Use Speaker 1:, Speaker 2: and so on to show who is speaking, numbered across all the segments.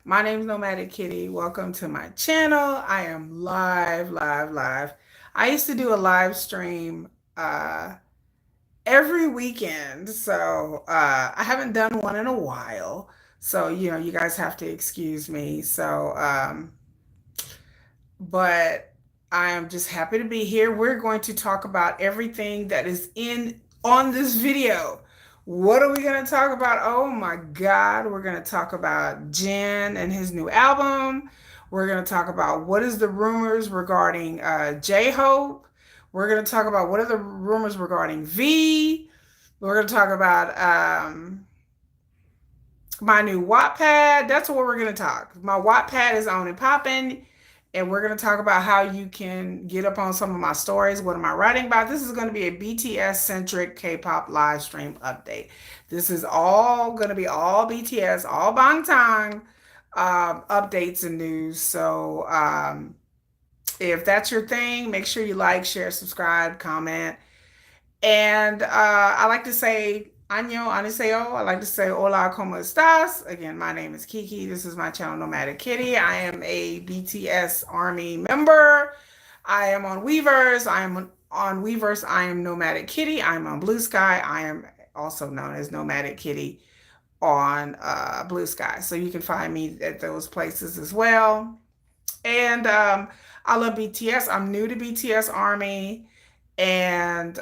Speaker 1: My name is Nomadic Kitty. Welcome to my channel. I am live. I used to do a live stream every weekend, so I haven't done one in a while. So, you guys have to excuse me. But I am just happy to be here. We're going to talk about everything that is in on this video. What are we going to talk about? Oh my God. We're going to talk about Jin and his new album. We're going to talk about what is the rumors regarding JHope. We're going to talk about what are the rumors regarding V. We're going to talk about my new Wattpad. That's what we're going to talk. My Wattpad is on and popping. And we're going to talk about how you can get up on some of my stories. What am I writing about? This is going to be a BTS centric K-pop live stream update. This is all going to be all BTS, all Bangtan updates and news. So if that's your thing, make sure you like, share, subscribe, comment. And I like to say Año, Aniseo. I like to say Hola, ¿cómo estás? Again, my name is Kiki. This is my channel, Nomadic Kitty. I am a BTS Army member. I am on Weverse. I am on Weverse. I am Nomadic Kitty. I'm on Blue Sky. I am also known as Nomadic Kitty on Blue Sky. So you can find me at those places as well. And I love BTS. I'm new to BTS Army. And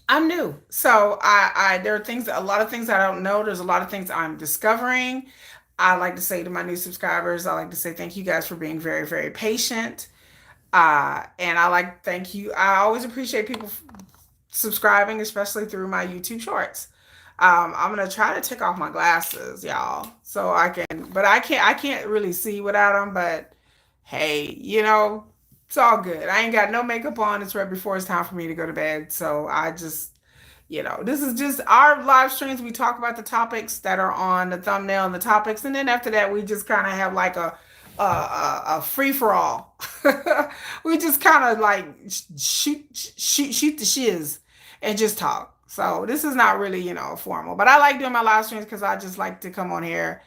Speaker 1: I'm new. So there are things, a lot of things I don't know. There's a lot of things I'm discovering. I like to say to my new subscribers, I like to say thank you guys for being very patient. And thank you. I always appreciate people subscribing, especially through my YouTube shorts. I'm gonna try to take off my glasses, y'all, so I can, but I can't really see without them. But hey, it's all good. I ain't got no makeup on. It's right before it's time for me to go to bed. So I just, this is just our live streams. We talk about the topics that are on the thumbnail and the topics. And then after that, we just kind of have like a free for all. We just kind of like shoot the shiz and just talk. So this is not really, formal, but I like doing my live streams because I just like to come on here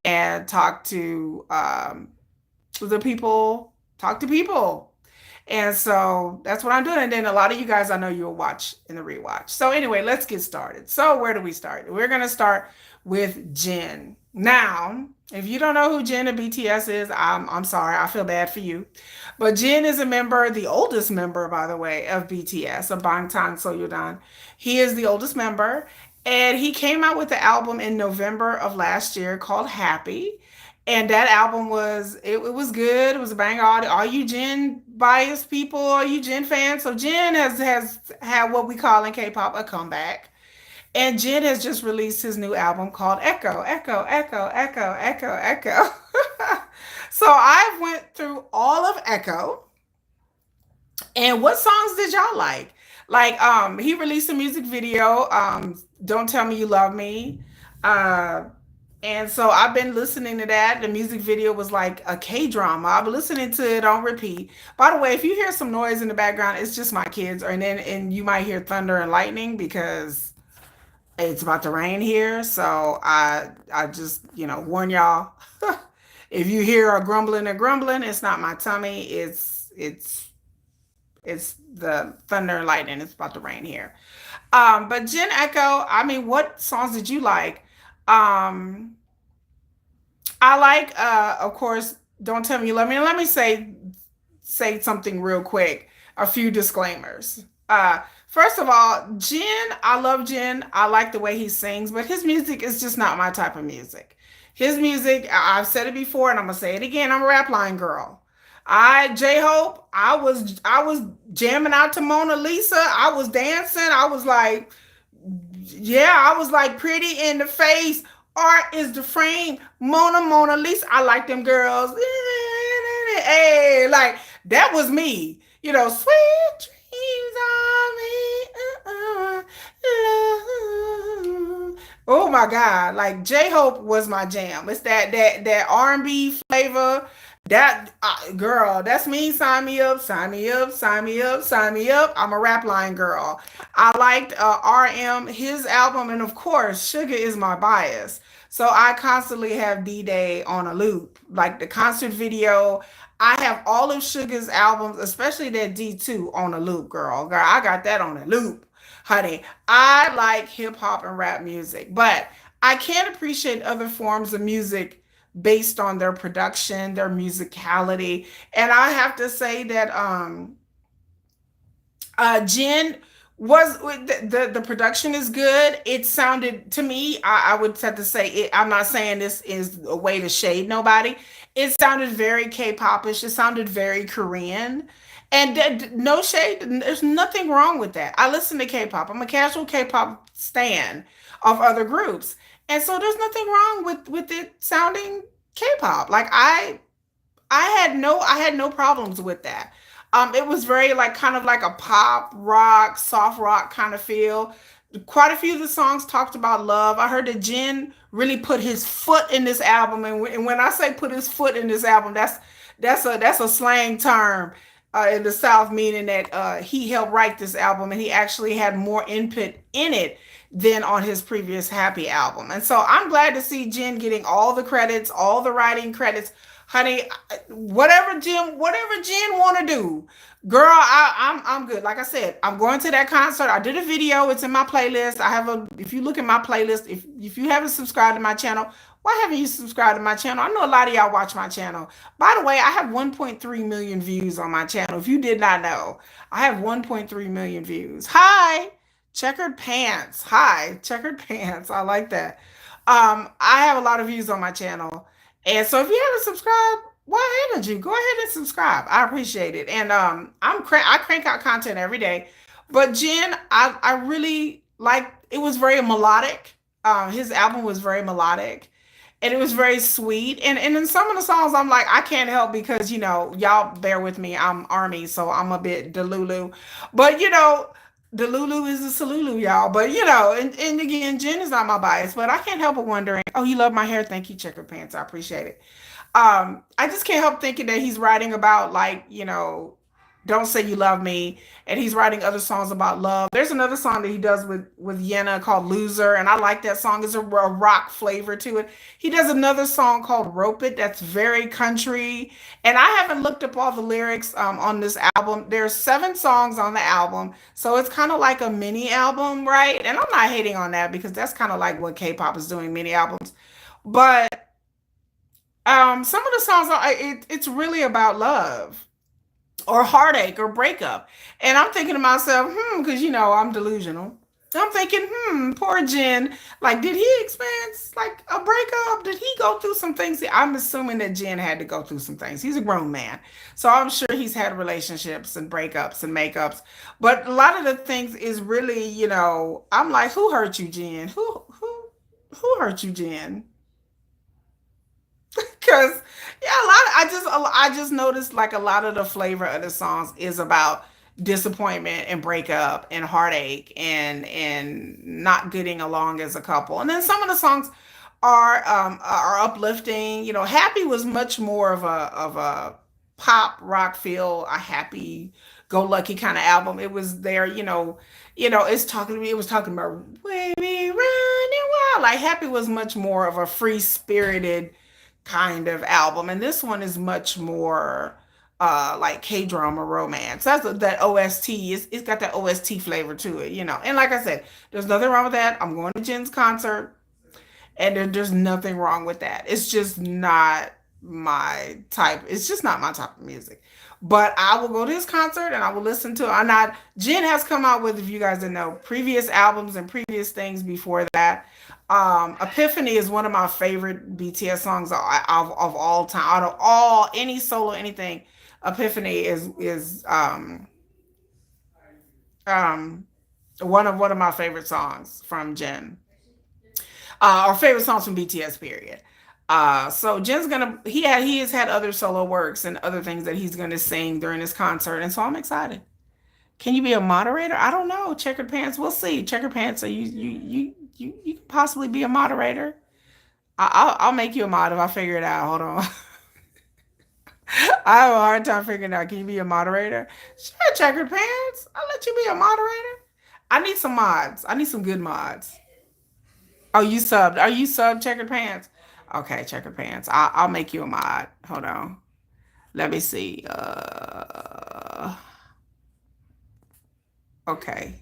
Speaker 1: and talk to people. And so that's what I'm doing. And then a lot of you guys, I know you'll watch in the rewatch. So anyway, let's get started. So where do we start? We're going to start with Jin. Now, if you don't know who Jin of BTS is, I'm sorry. I feel bad for you. But Jin is a member, the oldest member, by the way, of BTS, of Bangtan Soyudan. He is the oldest member. And he came out with the album in November of last year called Happy. And that album was good. It was a banger. All you Jin biased people, all you Jin fans. So Jin has had what we call in K-pop a comeback. And Jin has just released his new album called Echo, Echo, Echo, Echo, Echo, Echo. So I went through all of Echo. And what songs did y'all like? He released a music video, Don't Tell Me You Love Me. And so I've been listening to that. The music video was like a K-drama. I've been listening to it on repeat. By the way, if you hear some noise in the background, it's just my kids. And you might hear thunder and lightning because it's about to rain here. So I just, warn y'all. If you hear a grumbling, it's not my tummy. It's the thunder and lightning. It's about to rain here. But Jen Echo, I mean, what songs did you like? I like, of course, Don't Tell Me You Love Me. And let me say something real quick. A few disclaimers. First of all, Jin, I love Jin. I like the way he sings, but his music is just not my type of music. His music, I've said it before, and I'm gonna say it again. I'm a rap line girl. JHope, I was jamming out to Mona Lisa. I was dancing. I was like, yeah, I was like pretty in the face. Art is the frame. Mona Lisa. I like them girls. Hey, like that was me. Sweet dreams on me. Oh my God. Like J-Hope was my jam. It's that R&B flavor. That girl, that's me. Sign me up, sign me up, sign me up, sign me up. I'm a rap line girl. I liked RM, his album, and of course, Sugar is my bias. So I constantly have D-Day on a loop, like the concert video. I have all of Sugar's albums, especially that D2 on a loop, girl. Girl, I got that on a loop, honey. I like hip hop and rap music, but I can't appreciate other forms of music based on their production, their musicality. And I have to say that Jen was the production is good. It sounded to me, I would have to say it. I'm not saying this is a way to shade nobody. It sounded very K-popish. It sounded very Korean. And no shade. There's nothing wrong with that. I listen to K-pop. I'm a casual K-pop stan of other groups, and so there's nothing wrong with it sounding K-pop. Like I had no problems with that. It was very like kind of like a pop rock, soft rock kind of feel. Quite a few of the songs talked about love. I heard that Jin really put his foot in this album, and when I say put his foot in this album, that's a slang term in the South, meaning that he helped write this album and he actually had more input in it than on his previous Happy album. And so I'm glad to see Jin getting all the credits, all the writing credits. Honey, whatever Jen want to do, girl, I'm good. Like I said, I'm going to that concert. I did a video. It's in my playlist. I have a. If you look at my playlist, if you haven't subscribed to my channel, why haven't you subscribed to my channel? I know a lot of y'all watch my channel. By the way, I have 1.3 million views on my channel. If you did not know, I have 1.3 million views. Hi, checkered pants. Hi, checkered pants. I like that. I have a lot of views on my channel. And so if you haven't subscribed, why haven't you? Go ahead and subscribe. I appreciate it. And I crank out content every day. But Jen, I really like it was very melodic. His album was very melodic and it was very sweet. And in some of the songs I'm like, I can't help because y'all bear with me. I'm army, so I'm a bit delulu. But Delulu is a Salulu, y'all. But and again, Jen is not my bias, but I can't help but wondering, oh, you love my hair. Thank you, Checker Pants. I appreciate it. I just can't help thinking that he's writing about like, don't say you love me. And he's writing other songs about love. There's another song that he does with Yenna called Loser. And I like that song. It's a rock flavor to it. He does another song called Rope It that's very country. And I haven't looked up all the lyrics on this album. There's 7 songs on the album. So it's kind of like a mini album, right? And I'm not hating on that because that's kind of like what K-pop is doing, mini albums. But some of the songs it's really about love or heartache or breakup. And I'm thinking to myself, because I'm delusional. I'm thinking, poor Jen. Like, did he experience like a breakup? Did he go through some things? I'm assuming that Jen had to go through some things. He's a grown man. So I'm sure he's had relationships and breakups and makeups. But a lot of the things is really, I'm like, who hurt you, Jen? Who hurt you, Jen? Because yeah, I just noticed like a lot of the flavor of the songs is about disappointment and breakup and heartache and not getting along as a couple. And then some of the songs are uplifting. Happy was much more of a pop rock feel, a happy go lucky kind of album. It was there, it's talking to me. It was talking about baby running wild. Like Happy was much more of a free spirited kind of album, and this one is much more like K-drama romance. That's what that OST is. It's got that OST flavor to it. And like I said, there's nothing wrong with that. I'm going to Jen's concert, and there's nothing wrong with that. It's just not my type. It's just not my type of music. But I will go to his concert and I will listen to it. I'm not. Jen has come out with, if you guys didn't know, previous albums and previous things before that. Epiphany is one of my favorite BTS songs of all time. Out of all any solo anything, Epiphany is um one of my favorite songs from Jen. Or favorite songs from BTS period. So Jen's gonna he has had other solo works and other things that he's gonna sing during his concert, and so I'm excited. Can you be a moderator? I don't know. Checkered pants. We'll see. Checkered pants. So you can possibly be a moderator. I'll make you a mod if I figure it out. Hold on. I have a hard time figuring out. Can you be a moderator? Sure, checkered pants. I'll let you be a moderator. I need some mods. I need some good mods. Oh, you subbed. Are you sub checkered pants? Okay, checkered pants. I'll make you a mod. Hold on. Let me see. Okay.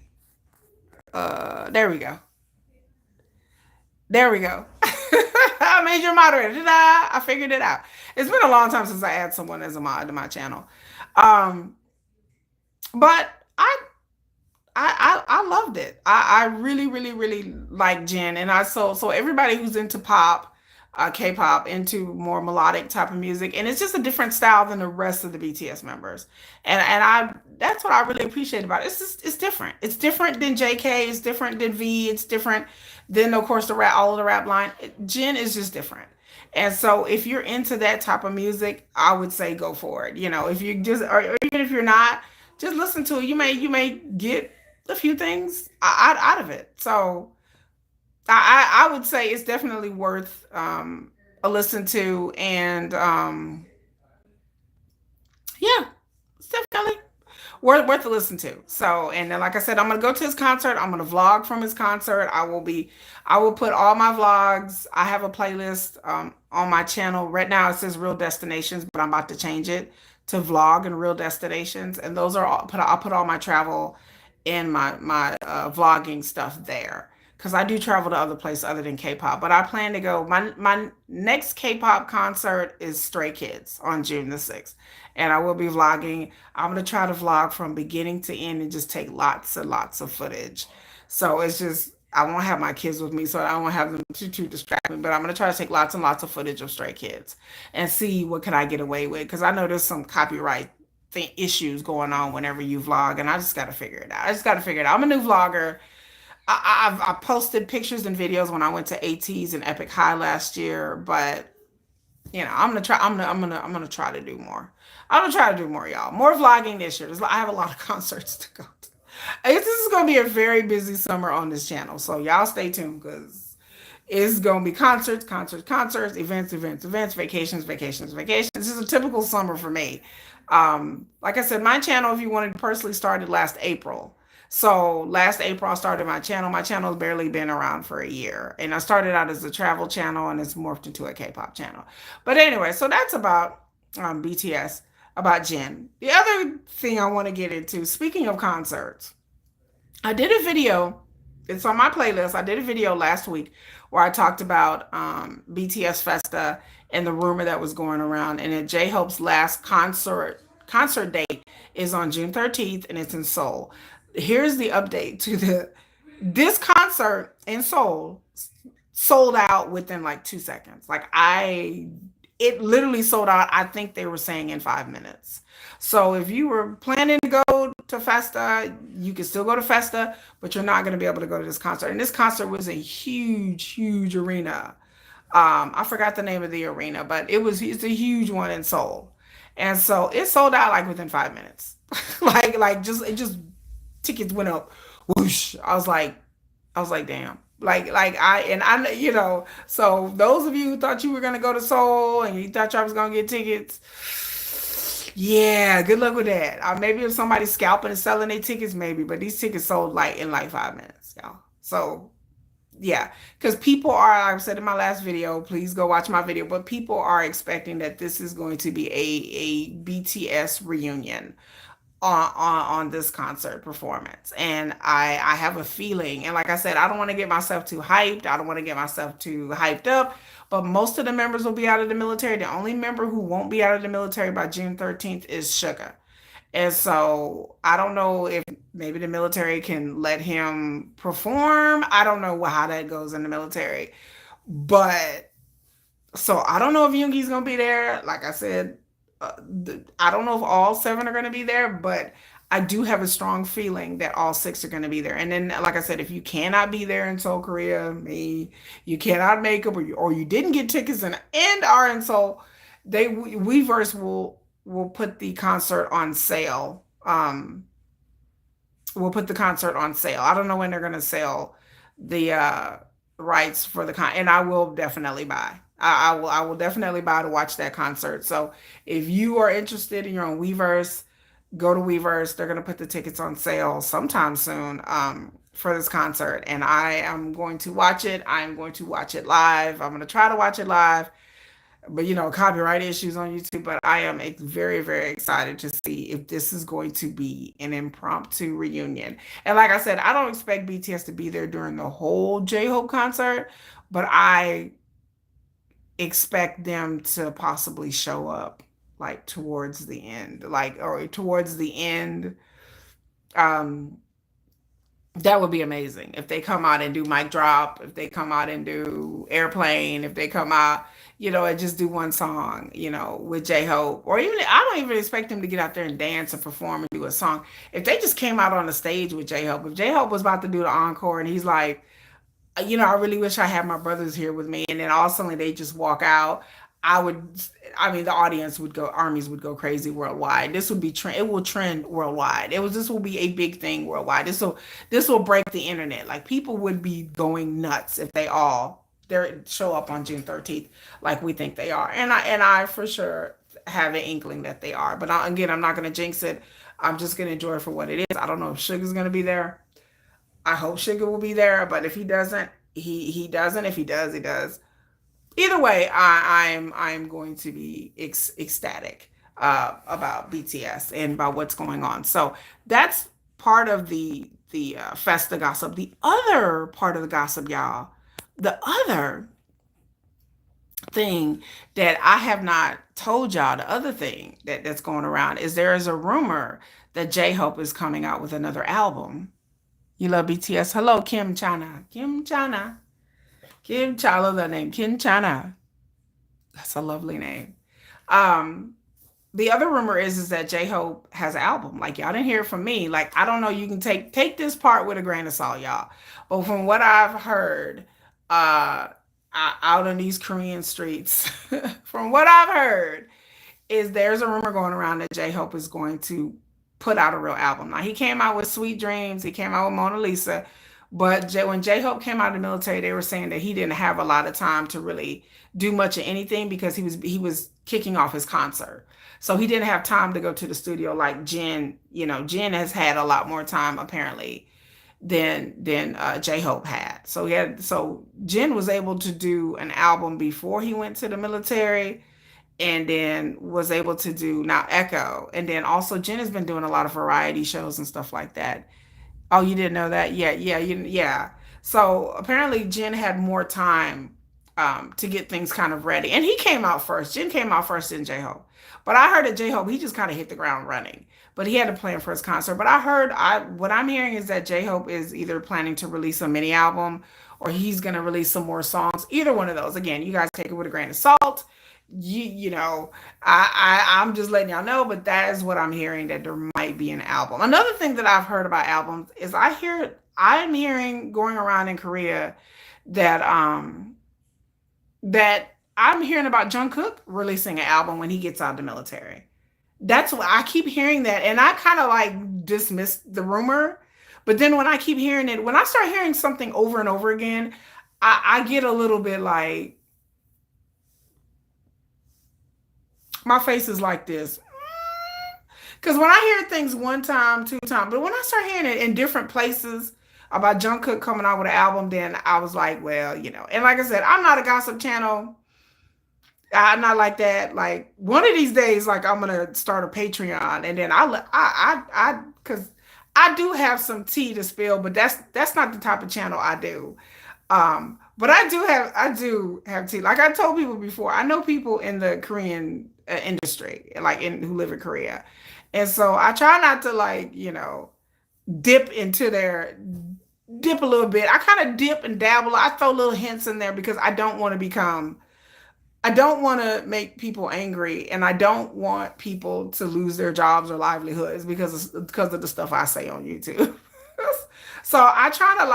Speaker 1: There we go. There we go. I made you a moderator. Ta-da! I figured it out. It's been a long time since I had someone as a mod to my channel. Um, but I loved it. I really, really, really like Jin. And so everybody who's into pop, K-pop, into more melodic type of music, and it's just a different style than the rest of the BTS members. And I that's what I really appreciate about it. It's just it's different. It's different than JK, it's different than V, it's different than of course the rap, all of the rap line. Jin is just different. And so if you're into that type of music, I would say go for it. You know, if you just or even if you're not, just listen to it. You may get a few things out of it. So I would say it's definitely worth a listen to, and yeah, it's definitely worth to listen to. So, and then, like I said, I'm gonna go to his concert. I'm gonna vlog from his concert. I will put all my vlogs. I have a playlist on my channel right now. It says Real Destinations, but I'm about to change it to Vlog and Real Destinations. And those are all. I'll put all my travel and my vlogging stuff there because I do travel to other places other than K-pop. But I plan to go. My next K-pop concert is Stray Kids on June the 6th, and I will be vlogging. I'm gonna try to vlog from beginning to end and just take lots and lots of footage. So it's just I won't have my kids with me, so I won't have them too distract me. But I'm gonna try to take lots and lots of footage of Stray Kids and see what can I get away with because I know there's some copyright issues going on whenever you vlog, and I just got to figure it out. I just got to figure it out. I'm a new vlogger. I posted pictures and videos when I went to AT's and Epic High last year, but you know, I'm gonna try. I'm gonna try to do more. I'm gonna try to do more, y'all. More vlogging this year. I have a lot of concerts to go to. I guess this is gonna be a very busy summer on this channel, so y'all stay tuned because it's gonna be concerts, concerts, concerts, events, events, events, vacations, vacations, vacations. This is a typical summer for me. Like I said, my channel, if you wanted to personally, started last April. So last April, I started my channel. My channel has barely been around for a year. And I started out as a travel channel and it's morphed into a K-pop channel. But anyway, so that's about BTS, about Jin. The other thing I want to get into, speaking of concerts, I did a video. It's on my playlist. I did a video last week where I talked about BTS Festa and the rumor that was going around, and that J-Hope's last concert date is on June 13th, and it's in Seoul. Here's the update to the this concert in Seoul sold out within like 2 seconds. It literally sold out. I think they were saying in 5 minutes. So if you were planning to go to Festa, you can still go to Festa, but you're not going to be able to go to this concert. And this concert was a huge, huge arena. I forgot the name of the arena, but it's a huge one in Seoul. And so it sold out like within 5 minutes. like just it just tickets went up. Whoosh. I was like, damn. So those of you who thought you were gonna go to Seoul and you thought y'all was gonna get tickets, yeah, good luck with that. Maybe if somebody's scalping and selling their tickets, maybe, but these tickets sold like in like 5 minutes, y'all. So yeah, because people are, like I said in my last video, please go watch my video, but people are expecting that this is going to be a BTS reunion on this concert performance. And I have a feeling, and like I said, I don't want to get myself too hyped. I don't want to get myself too hyped up, but most of the members will be out of the military. The only member who won't be out of the military by June 13th is Suga. And so I don't know if maybe the military can let him perform. I don't know how that goes in the military. But so I don't know if Yoongi's gonna be there. Like I said, I don't know if all seven are gonna be there, but I do have a strong feeling that all six are gonna be there. And then, like I said, if you cannot be there in Seoul, Korea, me, you cannot make up, or you didn't get tickets and are in Seoul, Weverse will put the concert on sale. We'll put the concert on sale. I don't know when they're gonna sell the rights for the and I will definitely buy. I will definitely buy to watch that concert. So if you are interested and you're on Weverse, go to Weverse. They're gonna put the tickets on sale sometime soon for this concert, and I am going to watch it. I'm going to watch it live. I'm gonna try to watch it live, but copyright issues on YouTube. But I am very, very excited to see if this is going to be an impromptu reunion. And like I said, I don't expect BTS to be there during the whole J-Hope concert, but I expect them to possibly show up like towards the end, like or towards the end. Um, that would be amazing if they come out and do mic drop, if they come out and do airplane, if they come out, and just do one song, with J-Hope. Or even I don't even expect them to get out there and dance and perform and do a song. If they just came out on the stage with J-Hope, if J-Hope was about to do the encore and he's like, I really wish I had my brothers here with me. And then all of a sudden they just walk out. I would, I mean, the audience would go, armies would go crazy worldwide. This would be trend. It will trend worldwide. This will be a big thing worldwide. This will break the internet. Like people would be going nuts if they all there show up on June 13th, like we think they are. And I for sure have an inkling that they are. But again, I'm not going to jinx it. I'm just going to enjoy it for what it is. I don't know if Sugar's going to be there. I hope Sugar will be there, but if he doesn't, he doesn't. If he does, he does. Either way, I'm going to be ecstatic about BTS and about what's going on. So that's part of the Festa gossip. The other part of the gossip, y'all, the other thing that I have not told y'all, the other thing that's going around is there is a rumor that J-Hope is coming out with another album. You love BTS. Hello, Kim Chana. Kim Chana. Kim Chana. I love that name. Kim Chana. That's a lovely name. Um, the other rumor is that J-Hope has an album. Like y'all didn't hear it from me. Like I don't know. You can take this part with a grain of salt, y'all. But from what I've heard, uh, out in these Korean streets, from what I've heard, is there's a rumor going around that J-Hope is going to put out a real album. Now he came out with Sweet Dreams, he came out with Mona Lisa, but when J-Hope came out of the military, they were saying that he didn't have a lot of time to really do much of anything because he was kicking off his concert. So he didn't have time to go to the studio like Jin. Jin has had a lot more time apparently than J-Hope had. So Jin was able to do an album before he went to the military and then was able to do now Echo. And then also Jen has been doing a lot of variety shows and stuff like that. Oh, you didn't know that? Yeah, yeah, yeah. So apparently Jen had more time to get things kind of ready. And he came out first. Jen came out first in J-Hope. But I heard that J-Hope, he just kind of hit the ground running. But he had a plan for his concert. But what I'm hearing is that J-Hope is either planning to release a mini album or he's going to release some more songs. Either one of those. Again, you guys take it with a grain of salt. I'm just letting y'all know, but that is what I'm hearing, that there might be an album. Another thing that I've heard about albums is I'm hearing going around in Korea that I'm hearing about Jungkook releasing an album when he gets out of the military. That's what I keep hearing, that, and I kind of like dismissed the rumor, but then when I keep hearing it, when I start hearing something over and over again, I get a little bit like my face is like this. Because when I hear things one time, two times, but when I start hearing it in different places about Jungkook coming out with an album, then I was like, well, And like I said, I'm not a gossip channel. I'm not like that. Like one of these days, like I'm gonna start a Patreon, and then because I do have some tea to spill, but that's not the type of channel I do. But I do have tea. Like I told people before, I know people in the Korean industry, like who live in Korea, and so I try not to like dip into their dip a little bit. I kind of dip and dabble. I throw little hints in there because I don't want to make people angry, and I don't want people to lose their jobs or livelihoods because of the stuff I say on YouTube. So I try to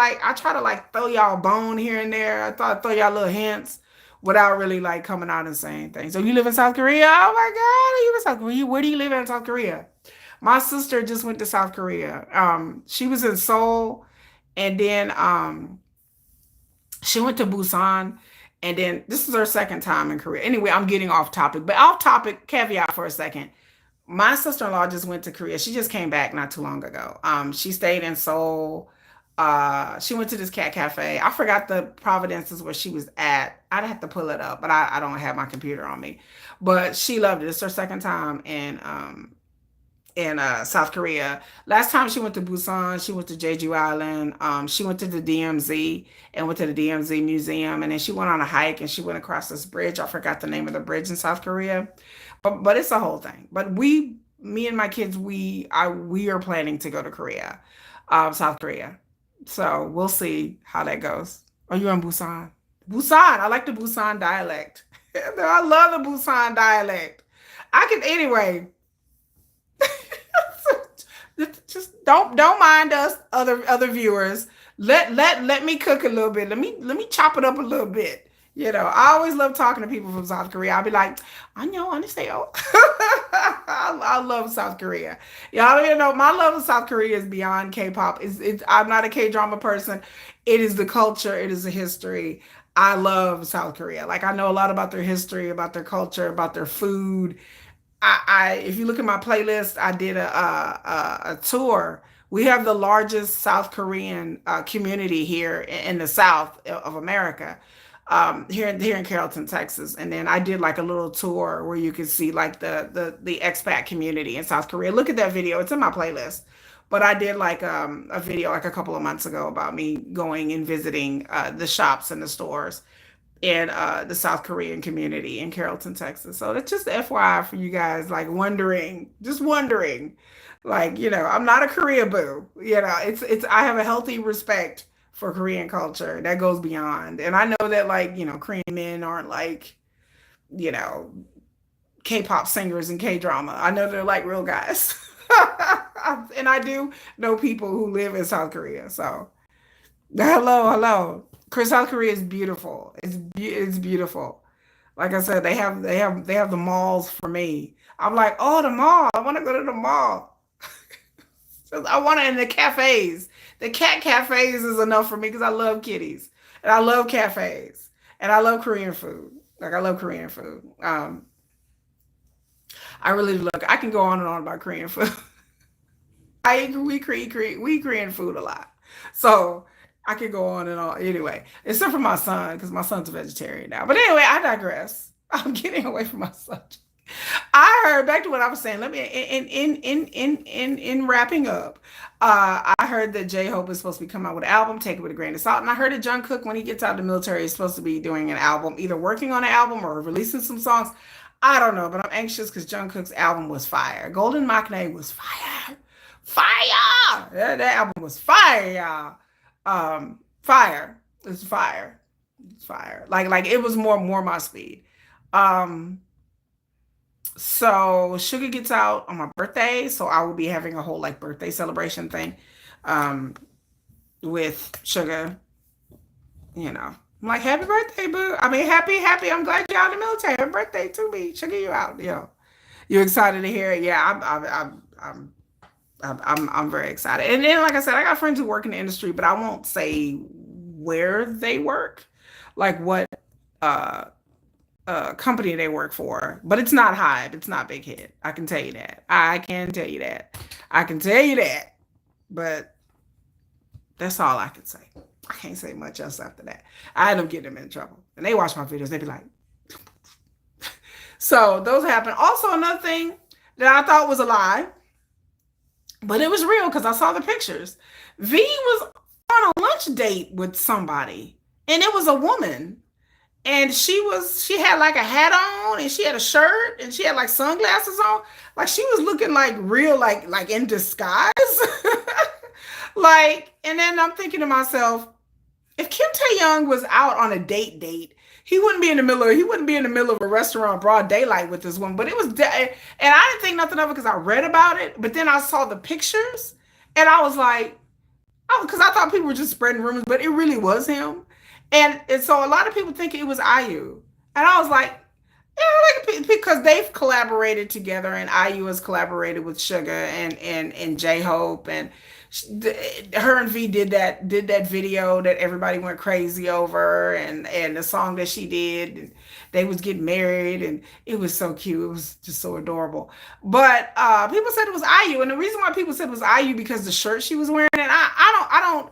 Speaker 1: throw y'all a bone here and there. I thought throw y'all little hints without really like coming out and saying things. So you live in South Korea? Oh my God, you live in South Korea? Where do you live in South Korea? My sister just went to South Korea. She was in Seoul, and then she went to Busan, And then this is her second time in Korea. Anyway, I'm getting off topic, but off topic, caveat for a second. My sister-in-law just went to Korea. She just came back not too long ago. She stayed in Seoul. She went to this cat cafe. I forgot the provinces where she was at. I'd have to pull it up, but I don't have my computer on me. But she loved it. It's her second time in South Korea. Last time she went to Busan, she went to Jeju Island. She went to the DMZ and went to the DMZ Museum, and then she went on a hike and she went across this bridge. I forgot the name of the bridge in South Korea, but it's a whole thing. But me and my kids, we are planning to go to Korea, South Korea. So we'll see how that goes. Are you in Busan? Busan. I like the Busan dialect. I love the Busan dialect. I can anyway. Just don't mind us other viewers. Let me cook a little bit. Let me chop it up a little bit. I always love talking to people from South Korea. I'll be like, I know, understand. I love South Korea. Y'all don't even know my love of South Korea is beyond K-pop. I'm not a K-drama person. It is the culture. It is the history. I love South Korea. Like I know a lot about their history, about their culture, about their food. If you look at my playlist, I did a tour. We have the largest South Korean community here in the South of America, here in Carrollton, Texas. And then I did like a little tour where you could see like the expat community in South Korea. Look at that video; it's in my playlist. But I did like a video like a couple of months ago about me going and visiting the shops and the stores in the South Korean community in Carrollton, Texas. So that's just FYI for you guys, like just wondering, like, I'm not a Korea boo. It's I have a healthy respect for Korean culture that goes beyond. And I know that like, Korean men aren't like, you know, K-pop singers and K-drama. I know they're like real guys. And I do know people who live in South Korea. So hello, hello. Chris, South Korea is beautiful. It's beautiful. Like I said, they have the malls for me. I'm like, oh, the mall. I want to go to the mall. So I want to in the cafes. The cat cafes is enough for me because I love kitties and I love cafes and I love Korean food. Like I love Korean food. I really look. I can go on and on about Korean food. We Korean food a lot. So I could go on and on. Anyway, except for my son, because my son's a vegetarian now. But anyway, I digress. I'm getting away from my subject. I heard back to what I was saying. Let me in wrapping up. I heard that JHope is supposed to be coming out with an album, take it with a grain of salt. And I heard that Jungkook, when he gets out of the military, is supposed to be doing an album, either working on an album or releasing some songs. I don't know, but I'm anxious because Jungkook's album was fire. Golden Maknae was fire. Fire! That album was fire, y'all. Fire. It's fire. It's fire. Like it was more my speed. Um, so Sugar gets out on my birthday, so I will be having a whole like birthday celebration thing um with Sugar, you know. I'm like, happy birthday, boo. I mean, happy. I'm glad you're out of the military. Happy birthday to me. Sugar, you out. You excited to hear it? Yeah, I'm very excited. And then, like I said, I got friends who work in the industry, but I won't say where they work, like what uh, company they work for. But it's not Hive. It's not Big Hit. I can tell you that. I can tell you that. I can tell you that. But that's all I can say. I can't say much else after that. I end up getting them in trouble. And they watch my videos. They be like, so those happen. Also, another thing that I thought was a lie, but it was real because I saw the pictures. V was on a lunch date with somebody, and it was a woman. And she had like a hat on, and she had a shirt, and she had like sunglasses on. Like she was looking like real, like in disguise. Like, and then I'm thinking to myself, if Kim Taehyung was out on a date, he wouldn't be in the middle of a restaurant broad daylight with this woman. But it was, and I didn't think nothing of it because I read about it. But then I saw the pictures, and I was like, oh, because I thought people were just spreading rumors, but it really was him. And so a lot of people think it was IU, and I was like, Because they've collaborated together, and IU has collaborated with Sugar and JHope, and her and V did that video that everybody went crazy over, and the song that she did. And they was getting married, and it was so cute. It was just so adorable. But people said it was IU, and the reason why people said it was IU because the shirt she was wearing, and I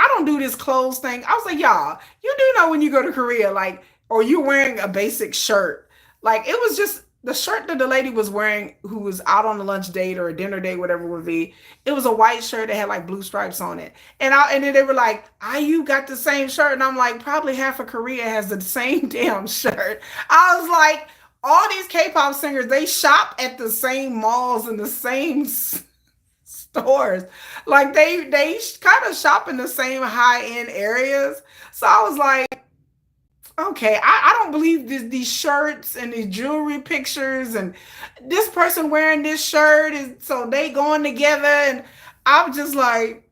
Speaker 1: don't do this clothes thing. I was like, y'all, you do know when you go to Korea, like, or you're wearing a basic shirt. Like, it was just the shirt that the lady was wearing who was out on a lunch date or a dinner date, whatever it would be. It was a white shirt that had like blue stripes on it. And then they were like, you got the same shirt. And I'm like, probably half of Korea has the same damn shirt. I was like, all these K-pop singers, they shop at the same malls and the same stores. Like they kind of shop in the same high-end areas. So I was like, okay, I don't believe these shirts and these jewelry pictures and this person wearing this shirt is so they going together. And I'm just like,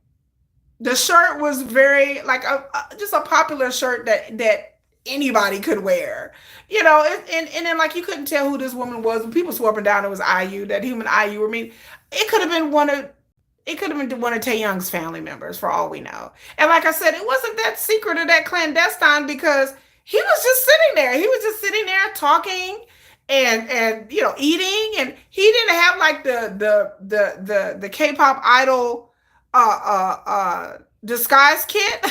Speaker 1: the shirt was very like just a popular shirt that anybody could wear, and then like you couldn't tell who this woman was. When people swore up and down it was IU, that human IU. I mean, it could have been one of Taehyung's family members for all we know. And like I said, it wasn't that secret or that clandestine because he was just sitting there. He was just sitting there talking and eating, and he didn't have like the K-pop idol disguise kit,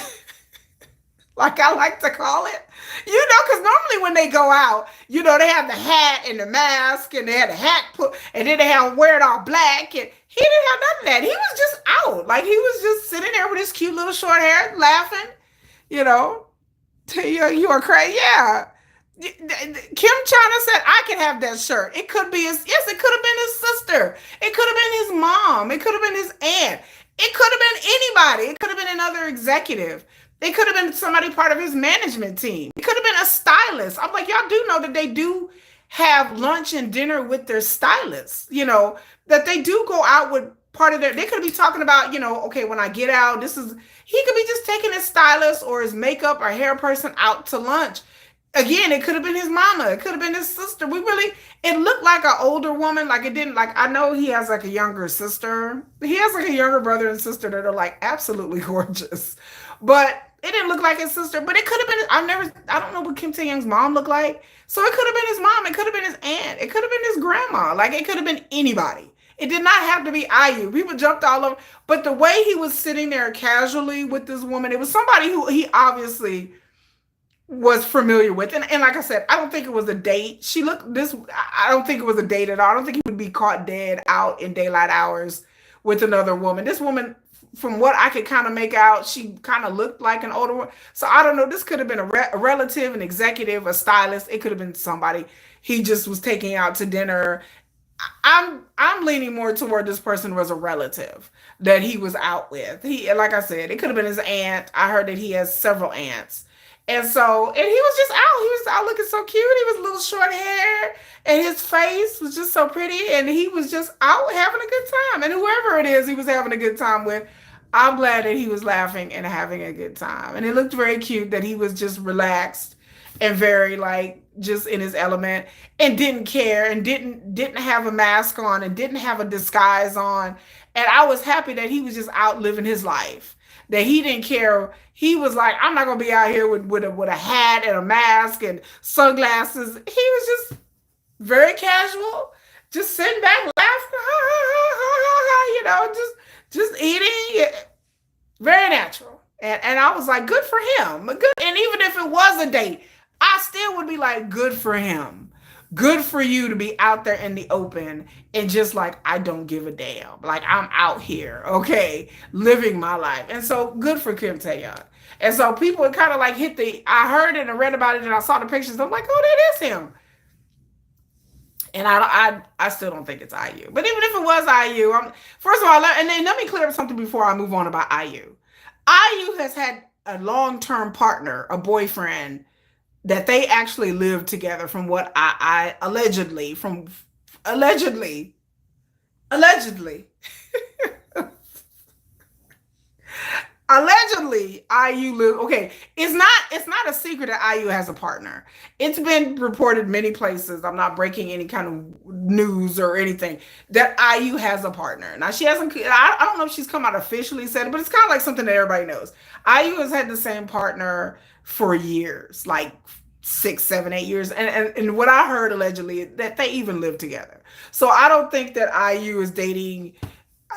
Speaker 1: like I like to call it. Because normally when they go out, they have the hat and the mask, and they had the hat put, and then they have wear it all black, and he didn't have none of that. He was just out, like he was just sitting there with his cute little short hair, laughing. You are crazy, yeah. Kim China said I could have that shirt. It could be it could have been his sister. It could have been his mom. It could have been his aunt. It could have been anybody. It could have been another executive. It could have been somebody part of his management team. It could have been a stylist. I'm like, y'all do know that they do have lunch and dinner with their stylists, that they do go out with part of they could be talking about, okay, when I get out, he could be just taking his stylist or his makeup or hair person out to lunch. Again, it could have been his mama. It could have been his sister. It looked like an older woman. Like it didn't, like, I know he has like a younger sister. He has like a younger brother and sister that are like absolutely gorgeous. But it didn't look like his sister. But it could have been, I don't know what Kim Tae-young's mom looked like. So it could have been his mom. It could have been his aunt. It could have been his grandma. Like it could have been anybody. It did not have to be IU. People jumped all over. But the way he was sitting there casually with this woman, it was somebody who he obviously was familiar with. And like I said, I don't think it was a date. I don't think it was a date at all. I don't think he would be caught dead out in daylight hours with another woman. This woman, from what I could kind of make out, she kind of looked like an older one. So I don't know. This could have been a relative, an executive, a stylist. It could have been somebody he just was taking out to dinner. I'm leaning more toward this person was a relative that he was out with. Like I said, it could have been his aunt. I heard that he has several aunts. And he was just out. He was out looking so cute. He was a little short hair, and his face was just so pretty. And he was just out having a good time. And whoever it is he was having a good time with, I'm glad that he was laughing and having a good time. And it looked very cute that he was just relaxed and very like just in his element and didn't care and didn't have a mask on and didn't have a disguise on. And I was happy that he was just out living his life, that he didn't care. He was like, I'm not gonna be out here with a hat and a mask and sunglasses. He was just very casual, just sitting back laughing, just eating, very natural. And I was like, good for him. Good. And even if it was a date, I still would be like, good for him. Good for you to be out there in the open and just like, I don't give a damn. Like, I'm out here, okay, living my life. And so good for Kim Taehyung. And so people kind of like I heard it and read about it and I saw the pictures. I'm like, oh, that is him. And I still don't think it's IU. But even if it was IU, first of all, and then let me clear up something before I move on about IU. IU has had a long-term partner, a boyfriend, that they actually lived together from what I allegedly. Allegedly, IU live. Okay, it's not a secret that IU has a partner. It's been reported many places. I'm not breaking any kind of news or anything that IU has a partner. Now she hasn't. I don't know if she's come out officially said it, but it's kind of like something that everybody knows. IU has had the same partner for years, like 6, 7, 8 years, and what I heard allegedly that they even live together. So I don't think that IU is dating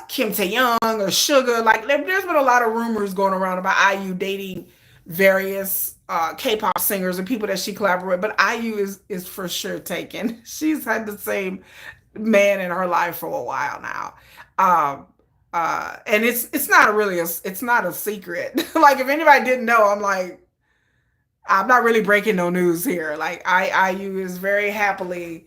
Speaker 1: Kim Taehyung or Sugar. Like there's been a lot of rumors going around about IU dating various K-pop singers and people that she collaborates with, but IU is for sure taken. She's had the same man in her life for a while now. Um, and it's not really it's not a secret. Like if anybody didn't know, I'm not really breaking no news here. Like IU is very happily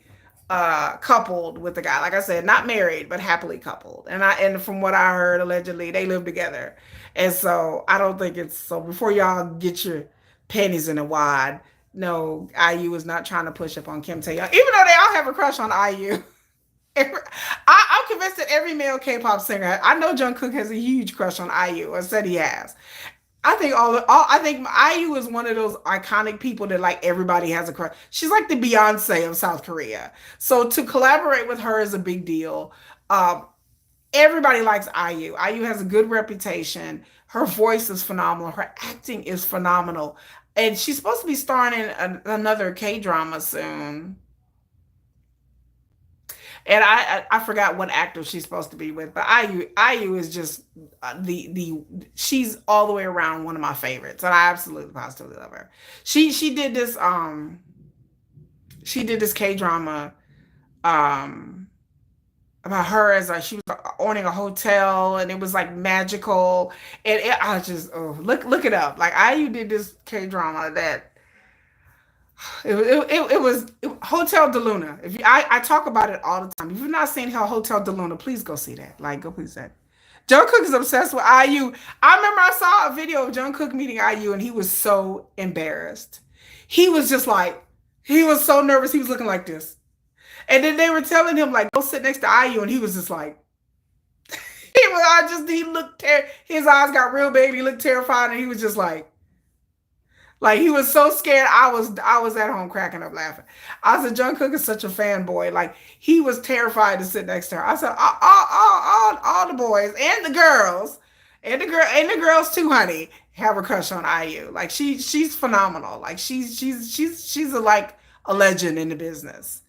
Speaker 1: coupled with the guy. Like I said, not married, but happily coupled. And from what I heard, allegedly they live together. And so I don't think it's so before y'all get your panties in a wad, no, IU is not trying to push up on Kim Taehyung, even though they all have a crush on IU. I'm convinced that every male K-pop singer, I know Jungkook has a huge crush on IU, or said he has. I think I think IU is one of those iconic people that like everybody has a crush. She's like the Beyonce of South Korea. So to collaborate with her is a big deal. Um, Everybody likes IU. IU has a good reputation. Her voice is phenomenal. Her acting is phenomenal. And she's supposed to be starring in another K drama soon. And I forgot what actor she's supposed to be with, but IU is just the she's all the way around one of my favorites, and I absolutely positively love her. She did this K drama um about her as she was owning a hotel, and it was like magical, and I just look it up. Like IU did this K drama that it was Hotel de Luna. If you, I talk about it all the time. If you've not seen Hotel de Luna, please go see that. Like, go please that. Jungkook is obsessed with IU. I remember I saw a video of Jungkook meeting IU, and he was so embarrassed. He was just like, he was so nervous. He was looking like this, and then they were telling him like, go sit next to IU, and he was just like, he looked, his eyes got real big. And he looked terrified, and he was just like he was so scared. I was at home cracking up laughing. I said, Jungkook is such a fanboy. Like he was terrified to sit next to her. I said, all the boys and the girls, and the girls too, honey, have a crush on IU. Like she's phenomenal. Like she's like a legend in the business.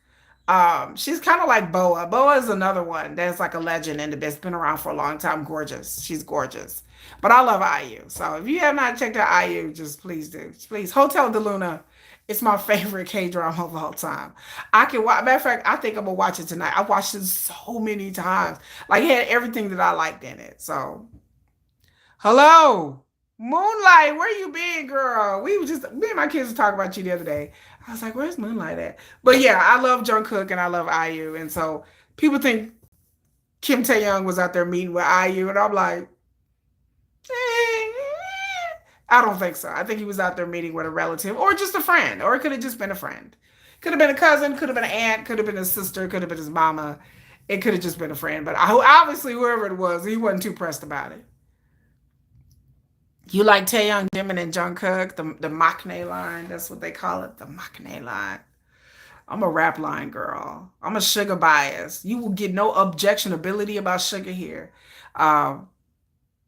Speaker 1: She's kind of like Boa. Boa is another one that's like a legend in the business. Been around for a long time. Gorgeous. She's gorgeous. But I love IU. So if you have not checked out IU, just please do. Please. Hotel de Luna. It's my favorite K drama of all time. I can watch. Matter of fact, I think I'm gonna watch it tonight. I watched it so many times. Like it had everything that I liked in it. So hello, Moonlight. Where you been, girl? Me and my kids were talking about you the other day. I was like, where's Moonlight at? But yeah, I love Jungkook and I love IU. And so people think Kim Taehyung was out there meeting with IU, and I'm like, I don't think so. I think he was out there meeting with a relative or just a friend, or it could have just been a friend. Could have been a cousin, could have been an aunt, could have been his sister, could have been his mama. It could have just been a friend. But obviously, whoever it was, he wasn't too pressed about it. You like Taehyung, Jimin, and Jungkook, the maknae line. That's what they call it, the maknae line. I'm a rap line girl. I'm a sugar bias. You will get no objectionability about sugar here. Um,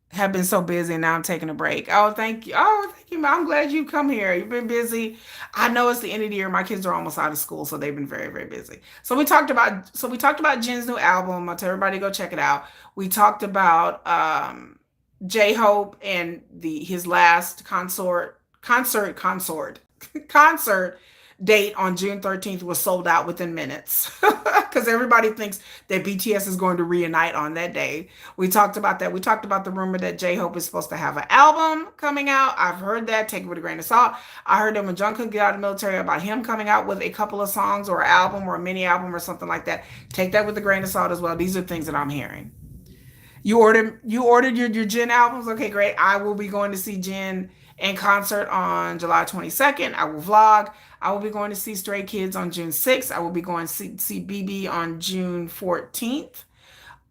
Speaker 1: have been so busy and now I'm taking a break. Oh, thank you. Oh, thank you. I'm glad you come here. You've been busy. I know it's the end of the year. My kids are almost out of school, so they've been very, very busy. So we talked about Jin's new album. I'll tell everybody to go check it out. We talked about J-Hope and the his last concert date on June 13th was sold out within minutes because everybody thinks that BTS is going to reunite on that day. We talked about that. We talked about the rumor that J-Hope is supposed to have an album coming out. I've heard that. Take it with a grain of salt. I heard that when Jungkook get out of the military about him coming out with a couple of songs or an album or a mini album or something like that. Take that with a grain of salt as well. These are things that I'm hearing. You ordered your Jin albums? Okay, great. I will be going to see Jin in concert on July 22nd. I will vlog. I will be going to see Stray Kids on June 6th. I will be going to see BB on June 14th.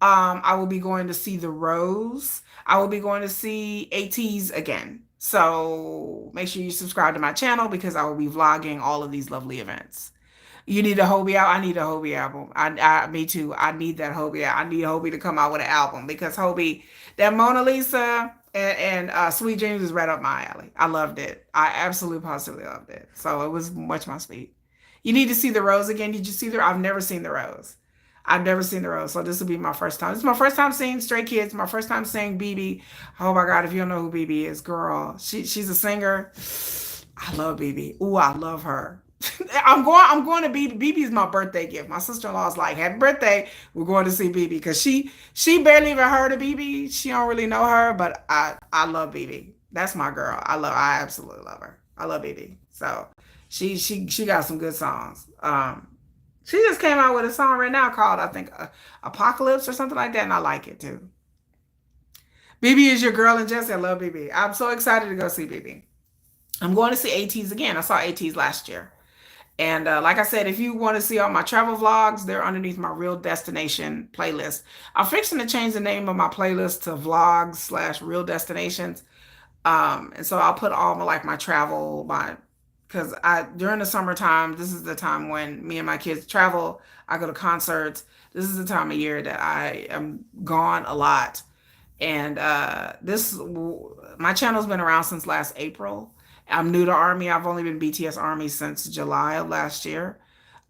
Speaker 1: I will be going to see the Rose. I will be going to see ATs again. So make sure you subscribe to my channel because I will be vlogging all of these lovely events. You need a Hobi out. I need a Hobi album. Me too. I need that Hobi. I need Hobi to come out with an album because Hobi, that Mona Lisa and Sweet Dreams is right up my alley. I loved it. I absolutely positively loved it. So it was much my speed. You need to see the Rose again. Did you see the? I've never seen the Rose. I've never seen the Rose, so this will be my first time. This is my first time seeing Stray Kids. My first time seeing BB. Oh my God! If you don't know who BB is, girl, she's a singer. I love BB. Ooh, I love her. I'm going to BB is my birthday gift. My sister-in-law is like, happy birthday. We're going to see BB because she barely even heard of BB. She don't really know her, but I love BB. That's my girl. I absolutely love her. I love BB. So she got some good songs. She just came out with a song right now called, I think, Apocalypse or something like that, and I like it too. BB is your girl, and Jesse, I love BB. I'm so excited to go see BB. I'm going to see ATs again. I saw ATs last year. And like I said, if you want to see all my travel vlogs, they're underneath my Real Destination playlist. I'm fixing to change the name of my playlist to vlogs/real destinations. And so I'll put all my travel, because during the summertime, this is the time when me and my kids travel. I go to concerts. This is the time of year that I am gone a lot. And my channel's been around since last April. I'm new to Army. I've only been BTS Army since July of last year.